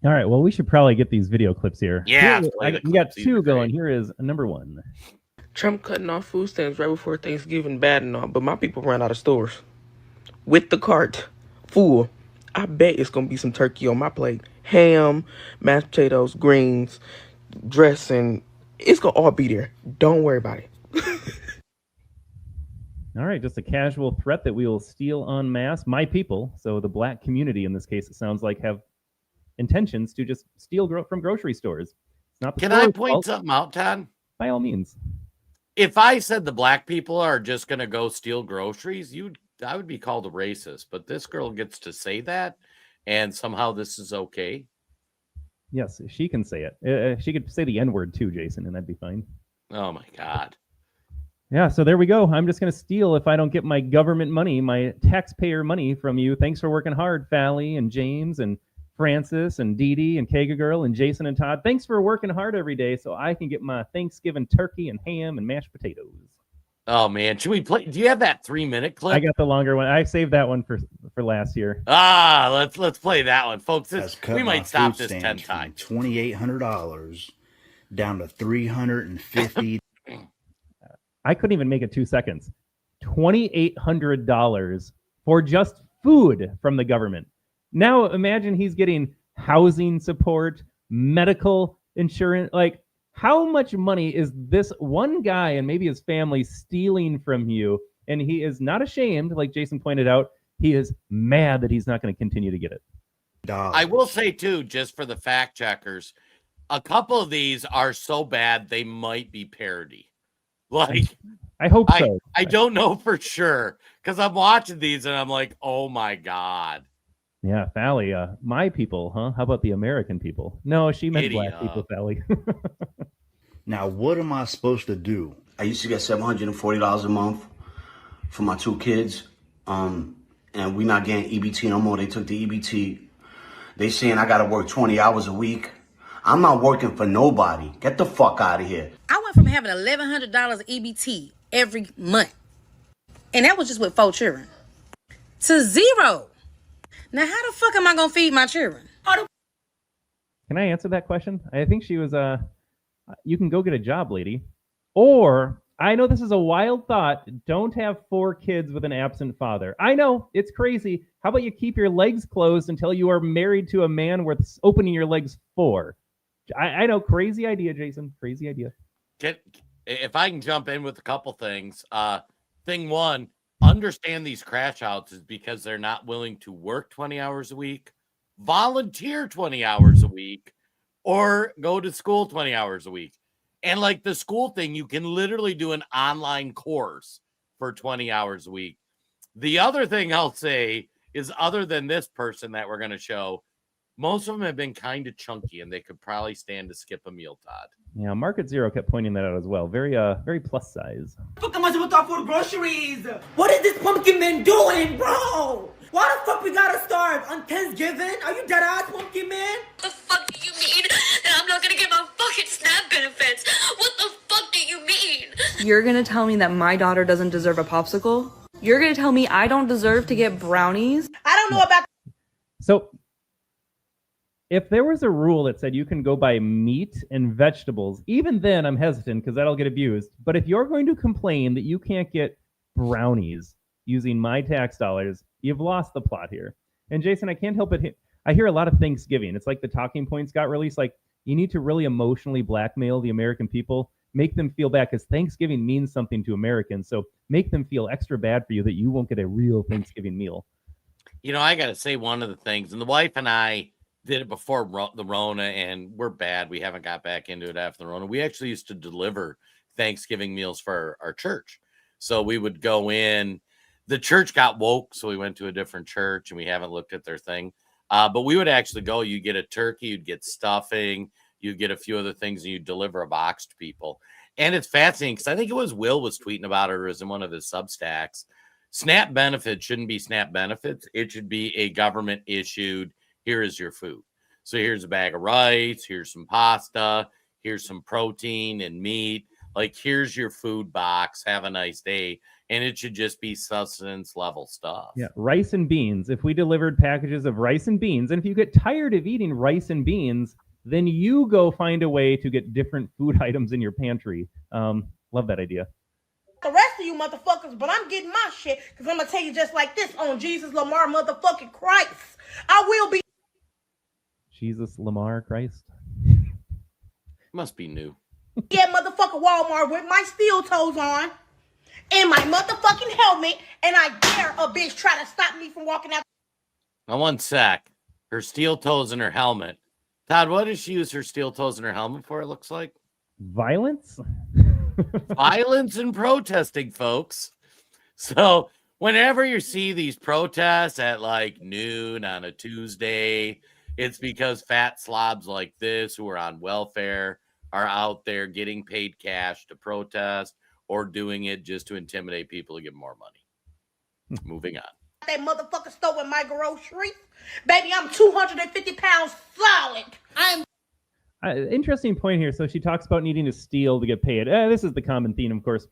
All right. Well, we should probably get these video clips here. Yeah. We got two going. Here is number one. Trump cutting off food stamps right before Thanksgiving, bad and all, but my people ran out of stores. With the cart full, I bet it's going to be some turkey on my plate. Ham, mashed potatoes, greens, dressing. It's going to all be there. Don't worry about it. All right, just a casual threat that we will steal en masse. My people, so the black community in this case, it sounds like, have intentions to just steal from grocery stores. It's not the Can I point something out, Todd? By all means. If I said the black people are just going to go steal groceries, I would be called a racist. But this girl gets to say that, and somehow this is okay. Yes, she can say it. She could say the N-word too, Jason, and that'd be fine. Oh, my God. Yeah, so there we go. I'm just going to steal if I don't get my government money, my taxpayer money from you. Thanks for working hard, Fally and James and Francis and Dee Dee and Kega Girl and Jason and Todd. Thanks for working hard every day so I can get my Thanksgiving turkey and ham and mashed potatoes. Oh, man. Should we play? Do you have that 3-minute clip? I got the longer one. I saved that one for last year. Let's play that one, folks. We might stop this 10 times. $2,800 down to $350. I couldn't even make it 2 seconds. $2,800 for just food from the government. Now imagine he's getting housing support, medical insurance. Like, how much money is this one guy and maybe his family stealing from you? And he is not ashamed, like Jason pointed out. He is mad that he's not going to continue to get it. I will say, too, just for the fact checkers, a couple of these are so bad they might be parody. Like, I hope so. I don't know for sure because I'm watching these and I'm like, oh, my God. Yeah, Fally, my people, huh? How about the American people? No, she meant black people, Fally. Now, what am I supposed to do? I used to get $740 a month for my 2 kids, and we're not getting EBT no more. They took the EBT. They saying I got to work 20 hours a week. I'm not working for nobody. Get the fuck out of here. I went from having $1,100 EBT every month, and that was just with 4 children, to 0. Now, how the fuck am I going to feed my children? Can I answer that question? I think she was, you can go get a job, lady. Or I know this is a wild thought. Don't have 4 kids with an absent father. I know, it's crazy. How about you keep your legs closed until you are married to a man worth opening your legs for? I know, crazy idea, Jason. Crazy idea. If I can jump in with a couple things. Thing one, understand these crash outs is because they're not willing to work 20 hours a week, volunteer 20 hours a week, or go to school 20 hours a week. And like the school thing, you can literally do an online course for 20 hours a week. The other thing I'll say is, other than this person that we're going to show, most of them have been kind of chunky and they could probably stand to skip a meal, Todd. Yeah, Market Zero kept pointing that out as well. Very plus size. Fuck am I supposed to talk for groceries? What is this pumpkin man doing, bro? Why the fuck we gotta starve on Thanksgiving? Are you dead ass, pumpkin man? What the fuck do you mean that I'm not gonna get my fucking SNAP benefits? What the fuck do you mean? You're gonna tell me that my daughter doesn't deserve a popsicle? You're gonna tell me I don't deserve to get brownies? I don't know about. So, if there was a rule that said you can go buy meat and vegetables, even then I'm hesitant because that'll get abused. But if you're going to complain that you can't get brownies using my tax dollars, you've lost the plot here. And Jason, I can't help it. I hear a lot of Thanksgiving. It's like the talking points got released. Like, you need to really emotionally blackmail the American people, make them feel bad, because Thanksgiving means something to Americans. So make them feel extra bad for you that you won't get a real Thanksgiving meal. You know, I got to say one of the things, and the wife and I did it before the Rona, and we're bad. We haven't got back into it after the Rona. We actually used to deliver Thanksgiving meals for our church. So we would go in. The church got woke, so we went to a different church, and we haven't looked at their thing. But we would actually go. You get a turkey, you'd get stuffing, you get a few other things, and you deliver a box to people. And it's fascinating because I think it was Will was tweeting about it, or was in one of his Substacks. SNAP benefits shouldn't be SNAP benefits. It should be a government issued, here is your food. So here's a bag of rice, here's some pasta, here's some protein and meat. Like, here's your food box. Have a nice day. And it should just be sustenance level stuff. Yeah, rice and beans. If we delivered packages of rice and beans, and if you get tired of eating rice and beans, then you go find a way to get different food items in your pantry. Love that idea. The rest of you motherfuckers, but I'm getting my shit because I'm gonna tell you just like this on Jesus Lamar motherfucking Christ. I will be. Jesus Lamar Christ. Must be new. Yeah, motherfucker Walmart with my steel toes on and my motherfucking helmet, and I dare a bitch try to stop me from walking out. Now, one sec. Her steel toes and her helmet. Todd, what does she use her steel toes and her helmet for, it looks like? Violence? Violence and protesting, folks. So whenever you see these protests at like noon on a Tuesday, it's because fat slobs like this who are on welfare are out there getting paid cash to protest or doing it just to intimidate people to get more money. Moving on. That motherfucker stole in my groceries. Baby, I'm 250 pounds solid. I'm interesting point here. So she talks about needing to steal to get paid. This is the common theme, of course.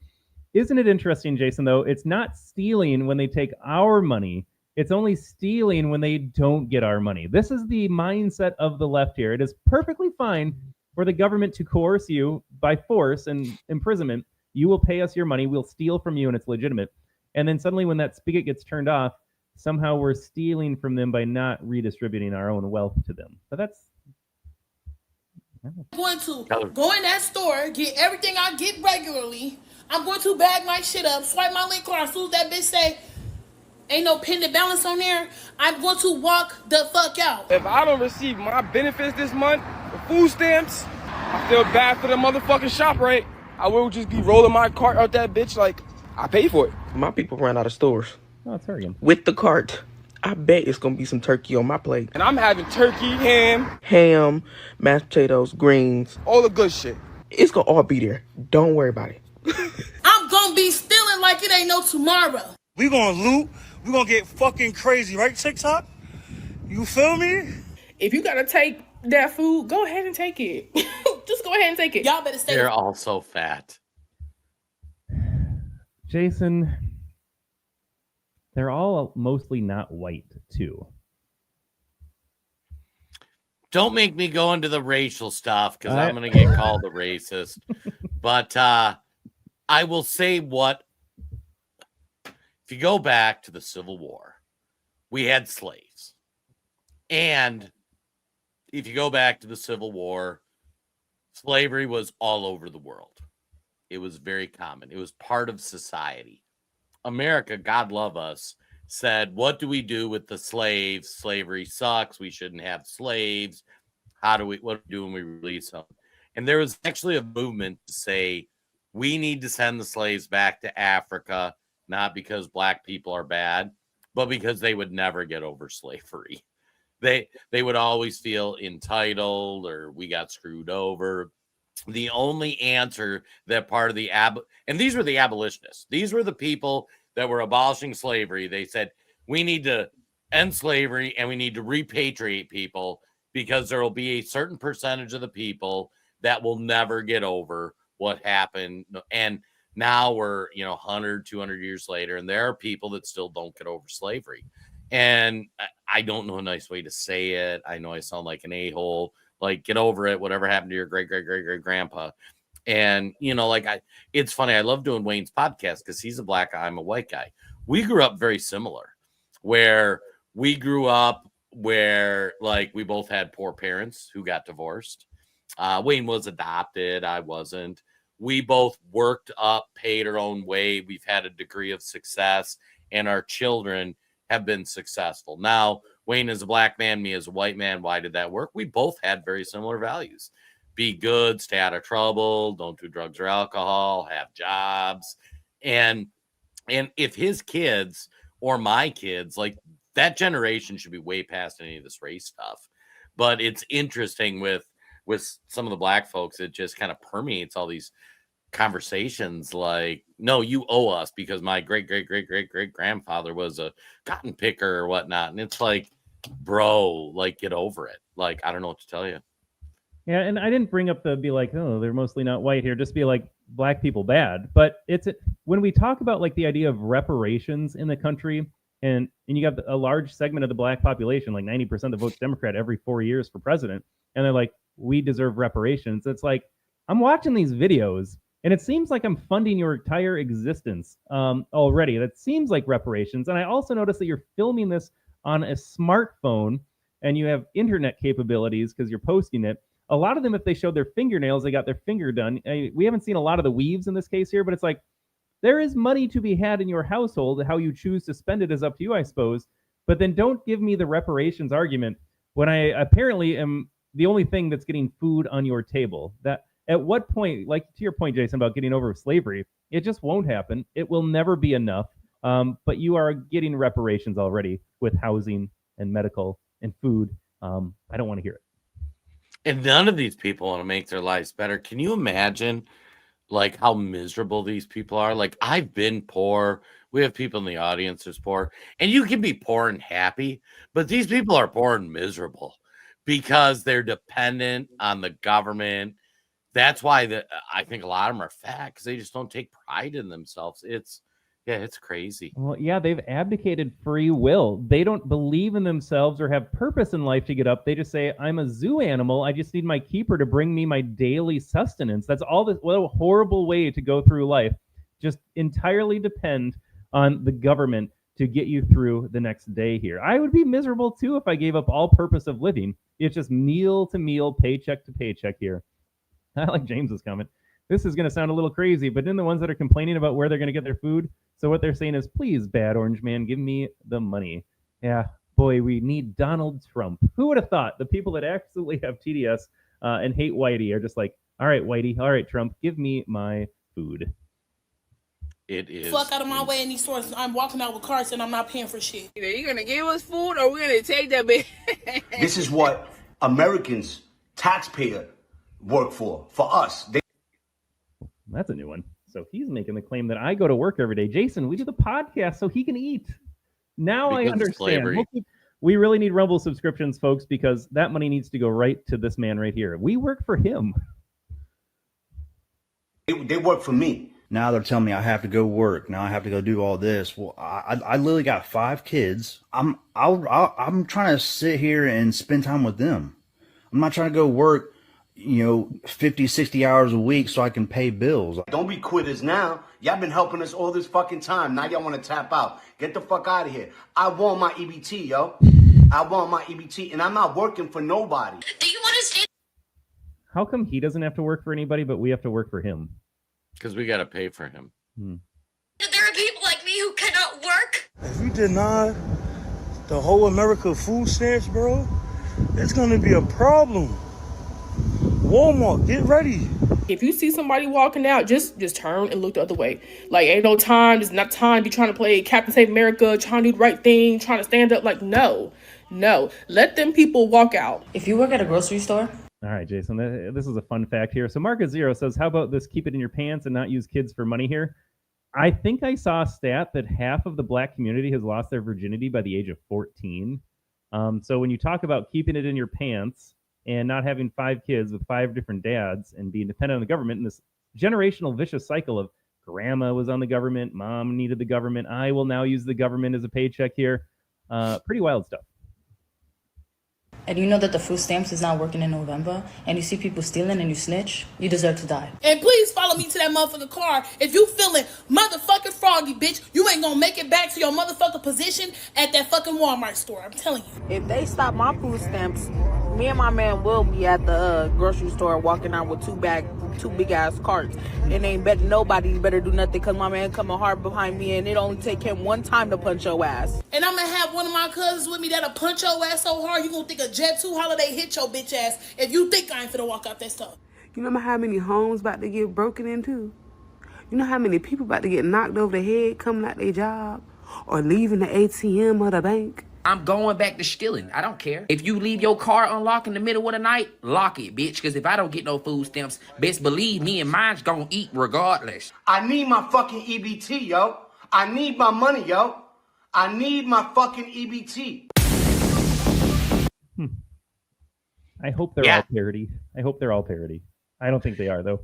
Isn't it interesting, Jason, though? It's not stealing when they take our money. It's only stealing when they don't get our money. This is the mindset of the left here. It is perfectly fine for the government to coerce you by force and imprisonment. You will pay us your money. We'll steal from you, and it's legitimate. And then suddenly when that spigot gets turned off, somehow we're stealing from them by not redistributing our own wealth to them. But that's... I'm going to go in that store, get everything I get regularly. I'm going to bag my shit up, swipe my link card. As soon as that bitch say, ain't no pending balance on there, I'm going to walk the fuck out. If I don't receive my benefits this month, the food stamps, I feel bad for the motherfucking shop, right? I will just be rolling my cart out that bitch like I paid for it. My people ran out of stores. Oh, it's her again. With the cart. I bet it's going to be some turkey on my plate. And I'm having turkey, ham, mashed potatoes, greens. All the good shit. It's going to all be there. Don't worry about it. I'm going to be stealing like it ain't no tomorrow. We going to loot. We going to get fucking crazy, right, TikTok? You feel me? If you got to take that food, go ahead and take it. Just go ahead and take it. Y'all better stay. They're all so fat. Jason, they're all mostly not white, too. Don't make me go into the racial stuff because I'm going to get called a racist. But I will say what, if you go back to the Civil War, we had slaves. And if you go back to the Civil War, slavery was all over the world. It was very common. It was part of society. America, God love us, said, what do we do with the slaves? Slavery sucks. We shouldn't have slaves. What do we do when we release them? And there was actually a movement to say, we need to send the slaves back to Africa, not because black people are bad, but because they would never get over slavery. They would always feel entitled, or we got screwed over. The only answer that part of the and these were the abolitionists. These were the people that were abolishing slavery. They said, we need to end slavery and we need to repatriate people, because there will be a certain percentage of the people that will never get over what happened. And now we're, 100, 200 years later, and there are people that still don't get over slavery. And I don't know a nice way to say it. I know I sound like an a-hole. Like, get over it. Whatever happened to your great grandpa. And, it's funny. I love doing Wayne's podcast because he's a black guy. I'm a white guy. We grew up very similar, where we grew up where, like, we both had poor parents who got divorced. Wayne was adopted. I wasn't. We both worked up, paid our own way. We've had a degree of success, and our children have been successful. Now, Wayne is a black man, me as a white man. Why did that work? We both had very similar values. Be good, stay out of trouble, don't do drugs or alcohol, have jobs. And if his kids or my kids, like, that generation should be way past any of this race stuff. But it's interesting with some of the black folks, it just kind of permeates all these conversations like, no, you owe us because my great grandfather was a cotton picker or whatnot. And it's like, bro, like, get over it. Like, I don't know what to tell you. Yeah, and I didn't bring up be like, oh, they're mostly not white here, just be like, black people bad. But when we talk about, like, the idea of reparations in the country, and you got a large segment of the black population, like 90% that votes Democrat every 4 years for president, and they're like, we deserve reparations. It's like, I'm watching these videos, and it seems like I'm funding your entire existence already. That seems like reparations. And I also noticed that you're filming this on a smartphone, and you have internet capabilities because you're posting it. A lot of them, if they showed their fingernails, they got their finger done. We haven't seen a lot of the weaves in this case here, but it's like, there is money to be had in your household. How you choose to spend it is up to you, I suppose. But then don't give me the reparations argument when I apparently am the only thing that's getting food on your table. That at what point, like to your point, Jason, about getting over slavery, it just won't happen. It will never be enough. But you are getting reparations already with housing and medical and food. I don't want to hear it. And none of these people want to make their lives better. Can you imagine, like, how miserable these people are? Like, I've been poor. We have people in the audience who's poor. And you can be poor and happy, but these people are poor and miserable because they're dependent on the government. That's why I think a lot of them are fat, because they just don't take pride in themselves. It's crazy. Well, yeah, they've abdicated free will. They don't believe in themselves or have purpose in life to get up. They just say, I'm a zoo animal. I just need my keeper to bring me my daily sustenance. That's all. What a horrible way to go through life. Just entirely depend on the government to get you through the next day here. I would be miserable too if I gave up all purpose of living. It's just meal to meal, paycheck to paycheck here. I like James's comment. This is going to sound a little crazy, but then the ones that are complaining about where they're going to get their food, so what they're saying is, please, bad orange man, give me the money. Yeah, boy, we need Donald Trump. Who would have thought the people that absolutely have TDS and hate Whitey are just like, all right, Whitey, all right, Trump, give me my food. It is. Fuck out of my way in these stores. I'm walking out with carts and I'm not paying for shit. Either you're going to give us food or we're going to take that bit. This is what Americans, taxpayer, work for us. That's a new one. So he's making the claim that I go to work every day. Jason, we do the podcast so he can eat. Now because I understand. We really need Rumble subscriptions, folks, because that money needs to go right to this man right here. We work for him. They work for me. Now they're telling me I have to go work. Now I have to go do all this. Well, I literally got 5 kids. I'm trying to sit here and spend time with them. I'm not trying to go work, 50, 60 hours a week so I can pay bills. Don't be quitters now. Y'all been helping us all this fucking time. Now y'all want to tap out. Get the fuck out of here. I want my EBT, yo. I want my EBT, and I'm not working for nobody. Do you want to stay? How come he doesn't have to work for anybody, but we have to work for him? Because we got to pay for him. There are people like me who cannot work. If you deny the whole America food stamps, bro, it's going to be a problem. Walmart, get ready. If you see somebody walking out, just turn and look the other way. Like, ain't no time. It's not time to be trying to play Captain Save America, trying to do the right thing, trying to stand up. Like, no. Let them people walk out. If you work at a grocery store. All right, Jason, this is a fun fact here. So Marcus Zero says, how about this? Keep it in your pants and not use kids for money here. I think I saw a stat that half of the black community has lost their virginity by the age of 14. So when you talk about keeping it in your pants and not having 5 kids with 5 different dads and being dependent on the government in this generational vicious cycle of grandma was on the government, mom needed the government, I will now use the government as a paycheck here. Pretty wild stuff. And you know that the food stamps is not working in November, and you see people stealing and you snitch, you deserve to die. And please follow me to that motherfucking car. If you feeling motherfucking froggy, bitch, you ain't gonna make it back to your motherfucking position at that fucking Walmart store. I'm telling you. If they stop my food stamps, me and my man will be at the grocery store walking out with two big ass carts, and ain't bet nobody better do nothing because my man coming hard behind me, and it only take him one time to punch your ass. And I'm gonna have one of my cousins with me that'll punch your ass so hard you gonna think a Jet 2 holiday hit your bitch ass if you think I ain't finna walk out that stuff. You know how many homes about to get broken into? You know how many people about to get knocked over the head coming out their job or leaving the ATM or the bank? I'm going back to stealing. I don't care. If you leave your car unlocked in the middle of the night, lock it, bitch. Because if I don't get no food stamps, best believe me and mine's gonna eat regardless. I need my fucking EBT, yo. I need my money, yo. I need my fucking EBT. I hope they're all parody. I don't think they are, though.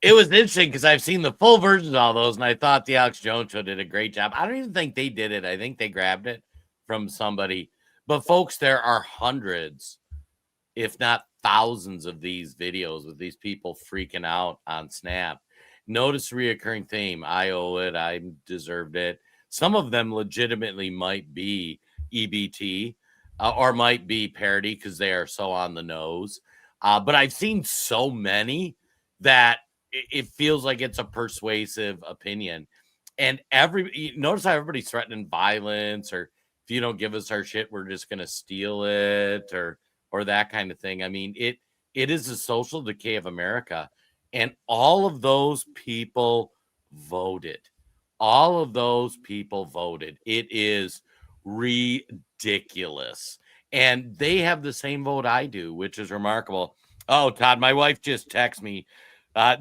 It was interesting because I've seen the full versions of all those, and I thought the Alex Jones show did a great job. I don't even think they did it. I think they grabbed it from somebody. But folks, there are hundreds, if not thousands, of these videos with these people freaking out on Snap. Notice a reoccurring theme. I owe it. I deserved it. Some of them legitimately might be EBT or might be parody because they are so on the nose. But I've seen so many that it feels like it's a persuasive opinion. And notice how everybody's threatening violence, or if you don't give us our shit, we're just going to steal it, or that kind of thing. I mean, it is a social decay of America. And all of those people voted. It is ridiculous. And they have the same vote I do, which is remarkable. Oh, Todd, my wife just texted me.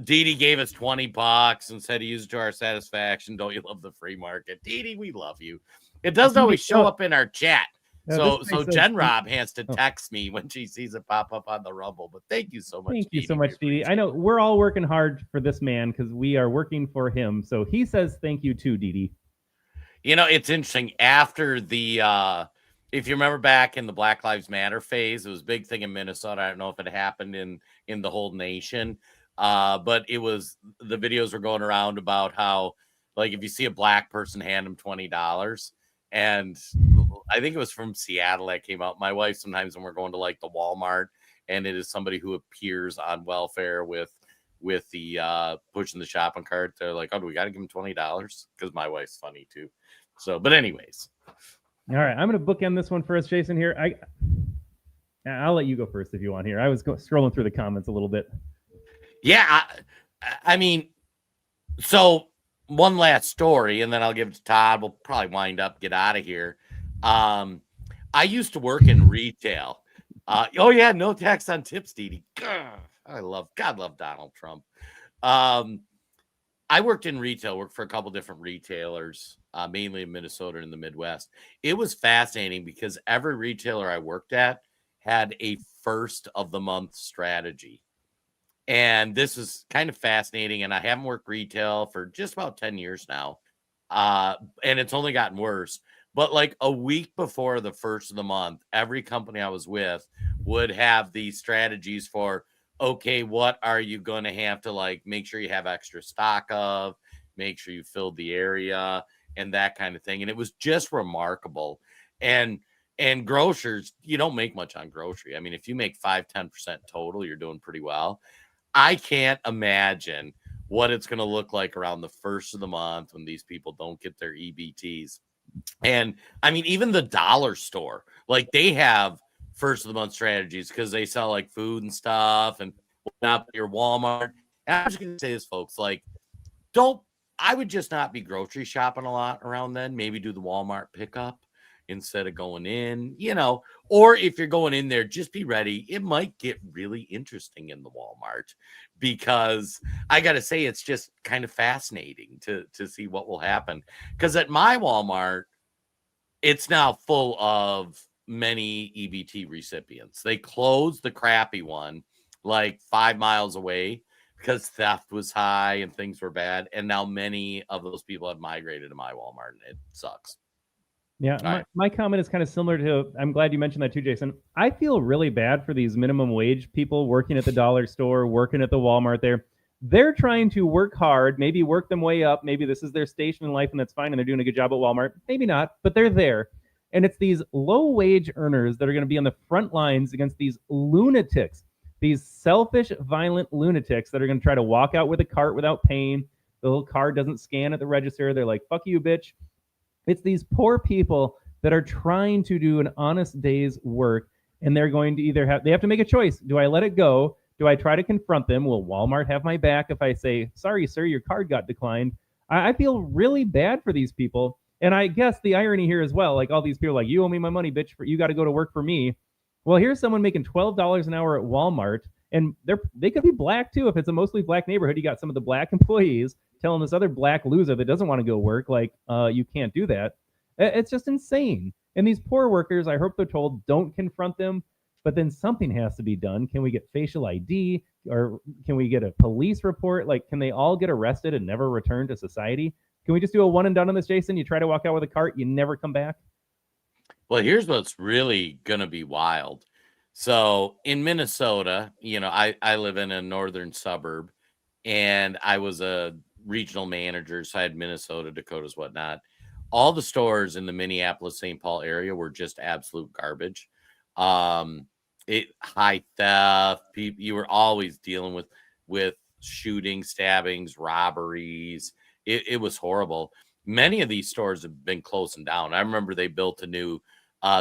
Dee Dee gave us $20 and said to use it to our satisfaction. Don't you love the free market? Dee Dee, we love you. It doesn't always show up in our chat. So Jen Rob has to text me when she sees it pop up on the Rumble. But thank you so much. Thank you so much, Dee Dee. I know we're all working hard for this man because we are working for him. So he says thank you too, Dee Dee. You know, it's interesting. After the, if you remember back in the Black Lives Matter phase, it was a big thing in Minnesota. I don't know if it happened in the whole nation. But it was, the videos were going around about how, like, if you see a black person, hand them $20. And I think it was from Seattle that came out. My wife, sometimes when we're going to like the Walmart and it is somebody who appears on welfare with the pushing the shopping cart, they're like, oh, do we got to give them $20? Because my wife's funny too. So, but anyways. All right, I'm going to bookend this one for us, Jason, here. I'll let you go first if you want here. I was scrolling through the comments a little bit. Yeah, I mean, so one last story, and then I'll give it to Todd. We'll probably wind up, get out of here. I used to work in retail. Oh yeah, no tax on tips, Dee Dee. God love Donald Trump. I worked in retail, worked for a couple different retailers, mainly in Minnesota and the Midwest. It was fascinating because every retailer I worked at had a first of the month strategy. And this is kind of fascinating. And I haven't worked retail for just about 10 years now. And it's only gotten worse. But like a week before the first of the month, every company I was with would have these strategies for okay, what are you going to have to like make sure you have extra stock of, make sure you filled the area and that kind of thing. And it was just remarkable. And grocers, you don't make much on grocery. I mean, if you make 5-10% total, you're doing pretty well. I can't imagine what it's going to look like around the first of the month when these people don't get their EBTs. And I mean, even the dollar store, like they have first of the month strategies because they sell like food and stuff and not your Walmart. And I'm just going to say this, folks, like, I would just not be grocery shopping a lot around then. Maybe do the Walmart pickup instead of going in, or if you're going in there, just be ready. It might get really interesting in the Walmart because I got to say, it's just kind of fascinating to see what will happen. Because at my Walmart, it's now full of many EBT recipients. They closed the crappy one like 5 miles away because theft was high and things were bad. And now many of those people have migrated to my Walmart and it sucks. Yeah, my comment is kind of similar to, I'm glad you mentioned that too, Jason. I feel really bad for these minimum wage people working at the dollar store, working at the Walmart there. They're trying to work hard, maybe work them way up. Maybe this is their station in life and that's fine and they're doing a good job at Walmart. Maybe not, but they're there. And it's these low wage earners that are going to be on the front lines against these lunatics, these selfish, violent lunatics that are going to try to walk out with a cart without paying. The little card doesn't scan at the register. They're like, fuck you, bitch. It's these poor people that are trying to do an honest day's work, and they're going to they have to make a choice. Do I let it go? Do I try to confront them? Will Walmart have my back if I say, sorry, sir, your card got declined? I feel really bad for these people. And I guess the irony here as well, like all these people like, you owe me my money, bitch, you got to go to work for me. Well, here's someone making $12 an hour at Walmart, and they could be black too. If it's a mostly black neighborhood, you got some of the black employees telling this other black loser that doesn't want to go work, like, you can't do that. It's just insane. And these poor workers, I hope they're told, don't confront them, but then something has to be done. Can we get facial ID, or can we get a police report? Like, can they all get arrested and never return to society? Can we just do a one and done on this, Jason? You try to walk out with a cart, you never come back? Well, here's what's really going to be wild. So in Minnesota, I live in a northern suburb, and I was a regional manager, so I had Minnesota, Dakotas, whatnot. All the stores in the Minneapolis-St. Paul area were just absolute garbage. High theft. You were always dealing with shootings, stabbings, robberies. It was horrible. Many of these stores have been closing down. I remember they built a new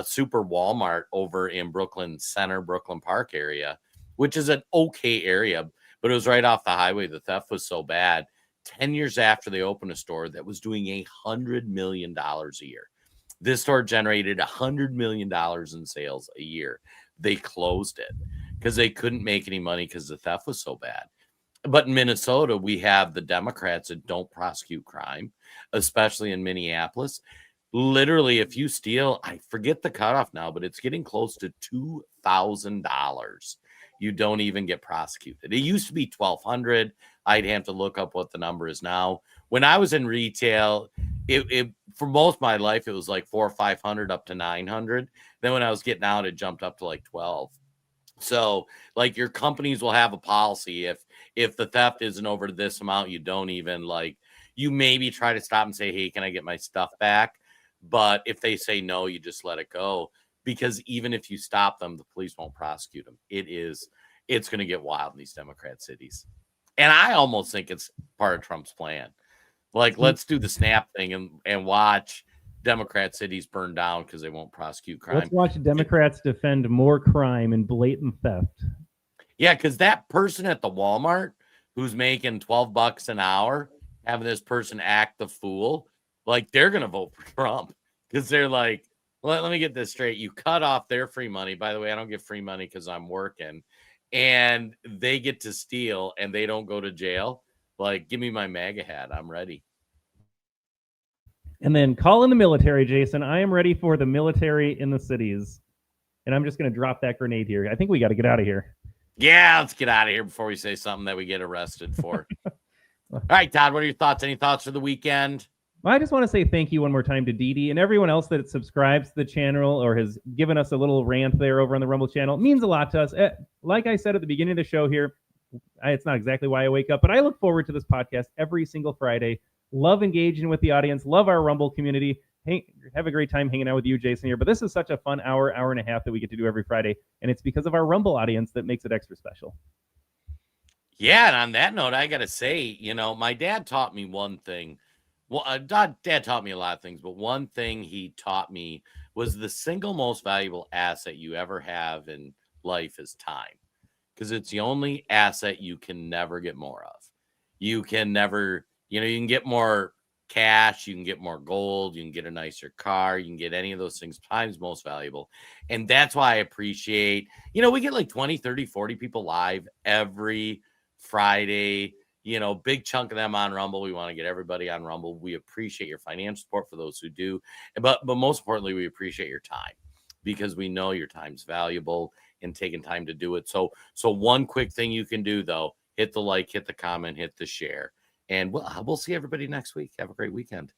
super Walmart over in Brooklyn Center, Brooklyn Park area, which is an okay area, but it was right off the highway. The theft was so bad. 10 years after they opened a store that was doing $100 million a year. This store generated $100 million in sales a year. They closed it because they couldn't make any money because the theft was so bad. But in Minnesota, we have the Democrats that don't prosecute crime, especially in Minneapolis. Literally, if you steal, I forget the cutoff now, but it's getting close to $2,000. You don't even get prosecuted. It used to be $1,200. I'd have to look up what the number is now. When I was in retail, it for most of my life, it was like $400 or $500 up to $900. Then when I was getting out, it jumped up to like $1,200. So like your companies will have a policy. If the theft isn't over this amount, you don't even you maybe try to stop and say, hey, can I get my stuff back? But if they say no, you just let it go, because even if you stop them, the police won't prosecute them. It's going to get wild in these Democrat cities. And I almost think it's part of Trump's plan. Like, let's do the snap thing and watch Democrat cities burn down because they won't prosecute crime. Let's watch Democrats defend more crime and blatant theft. Yeah, because that person at the Walmart who's making $12 an hour, having this person act the fool, like, they're going to vote for Trump because they're like, let me get this straight. You cut off their free money. By the way, I don't get free money because I'm working. And they get to steal and they don't go to jail. Like, give me my MAGA hat. I'm ready. And then call in the military, Jason. I am ready for the military in the cities. And I'm just going to drop that grenade here. I think we got to get out of here. Yeah, let's get out of here before we say something that we get arrested for. All right, Todd, what are your thoughts? Any thoughts for the weekend? Well, I just want to say thank you one more time to Dee Dee and everyone else that subscribes to the channel or has given us a little rant there over on the Rumble channel. It means a lot to us. Like I said at the beginning of the show here, it's not exactly why I wake up, but I look forward to this podcast every single Friday. Love engaging with the audience. Love our Rumble community. Hey, have a great time hanging out with you, Jason, here. But this is such a fun hour and a half that we get to do every Friday, and it's because of our Rumble audience that makes it extra special. Yeah, and on that note, I got to say, my dad taught me one thing. Well, Dad taught me a lot of things, but one thing he taught me was the single most valuable asset you ever have in life is time, because it's the only asset you can never get more of. You can never, you can get more cash, you can get more gold, you can get a nicer car, you can get any of those things. Time's most valuable. And that's why I appreciate, we get like 20, 30, 40 people live every Friday. Big chunk of them on Rumble. We want to get everybody on Rumble. We appreciate your financial support for those who do. But most importantly, we appreciate your time, because we know your time's valuable and taking time to do it. So one quick thing you can do, though, hit the like, hit the comment, hit the share. And we'll see everybody next week. Have a great weekend.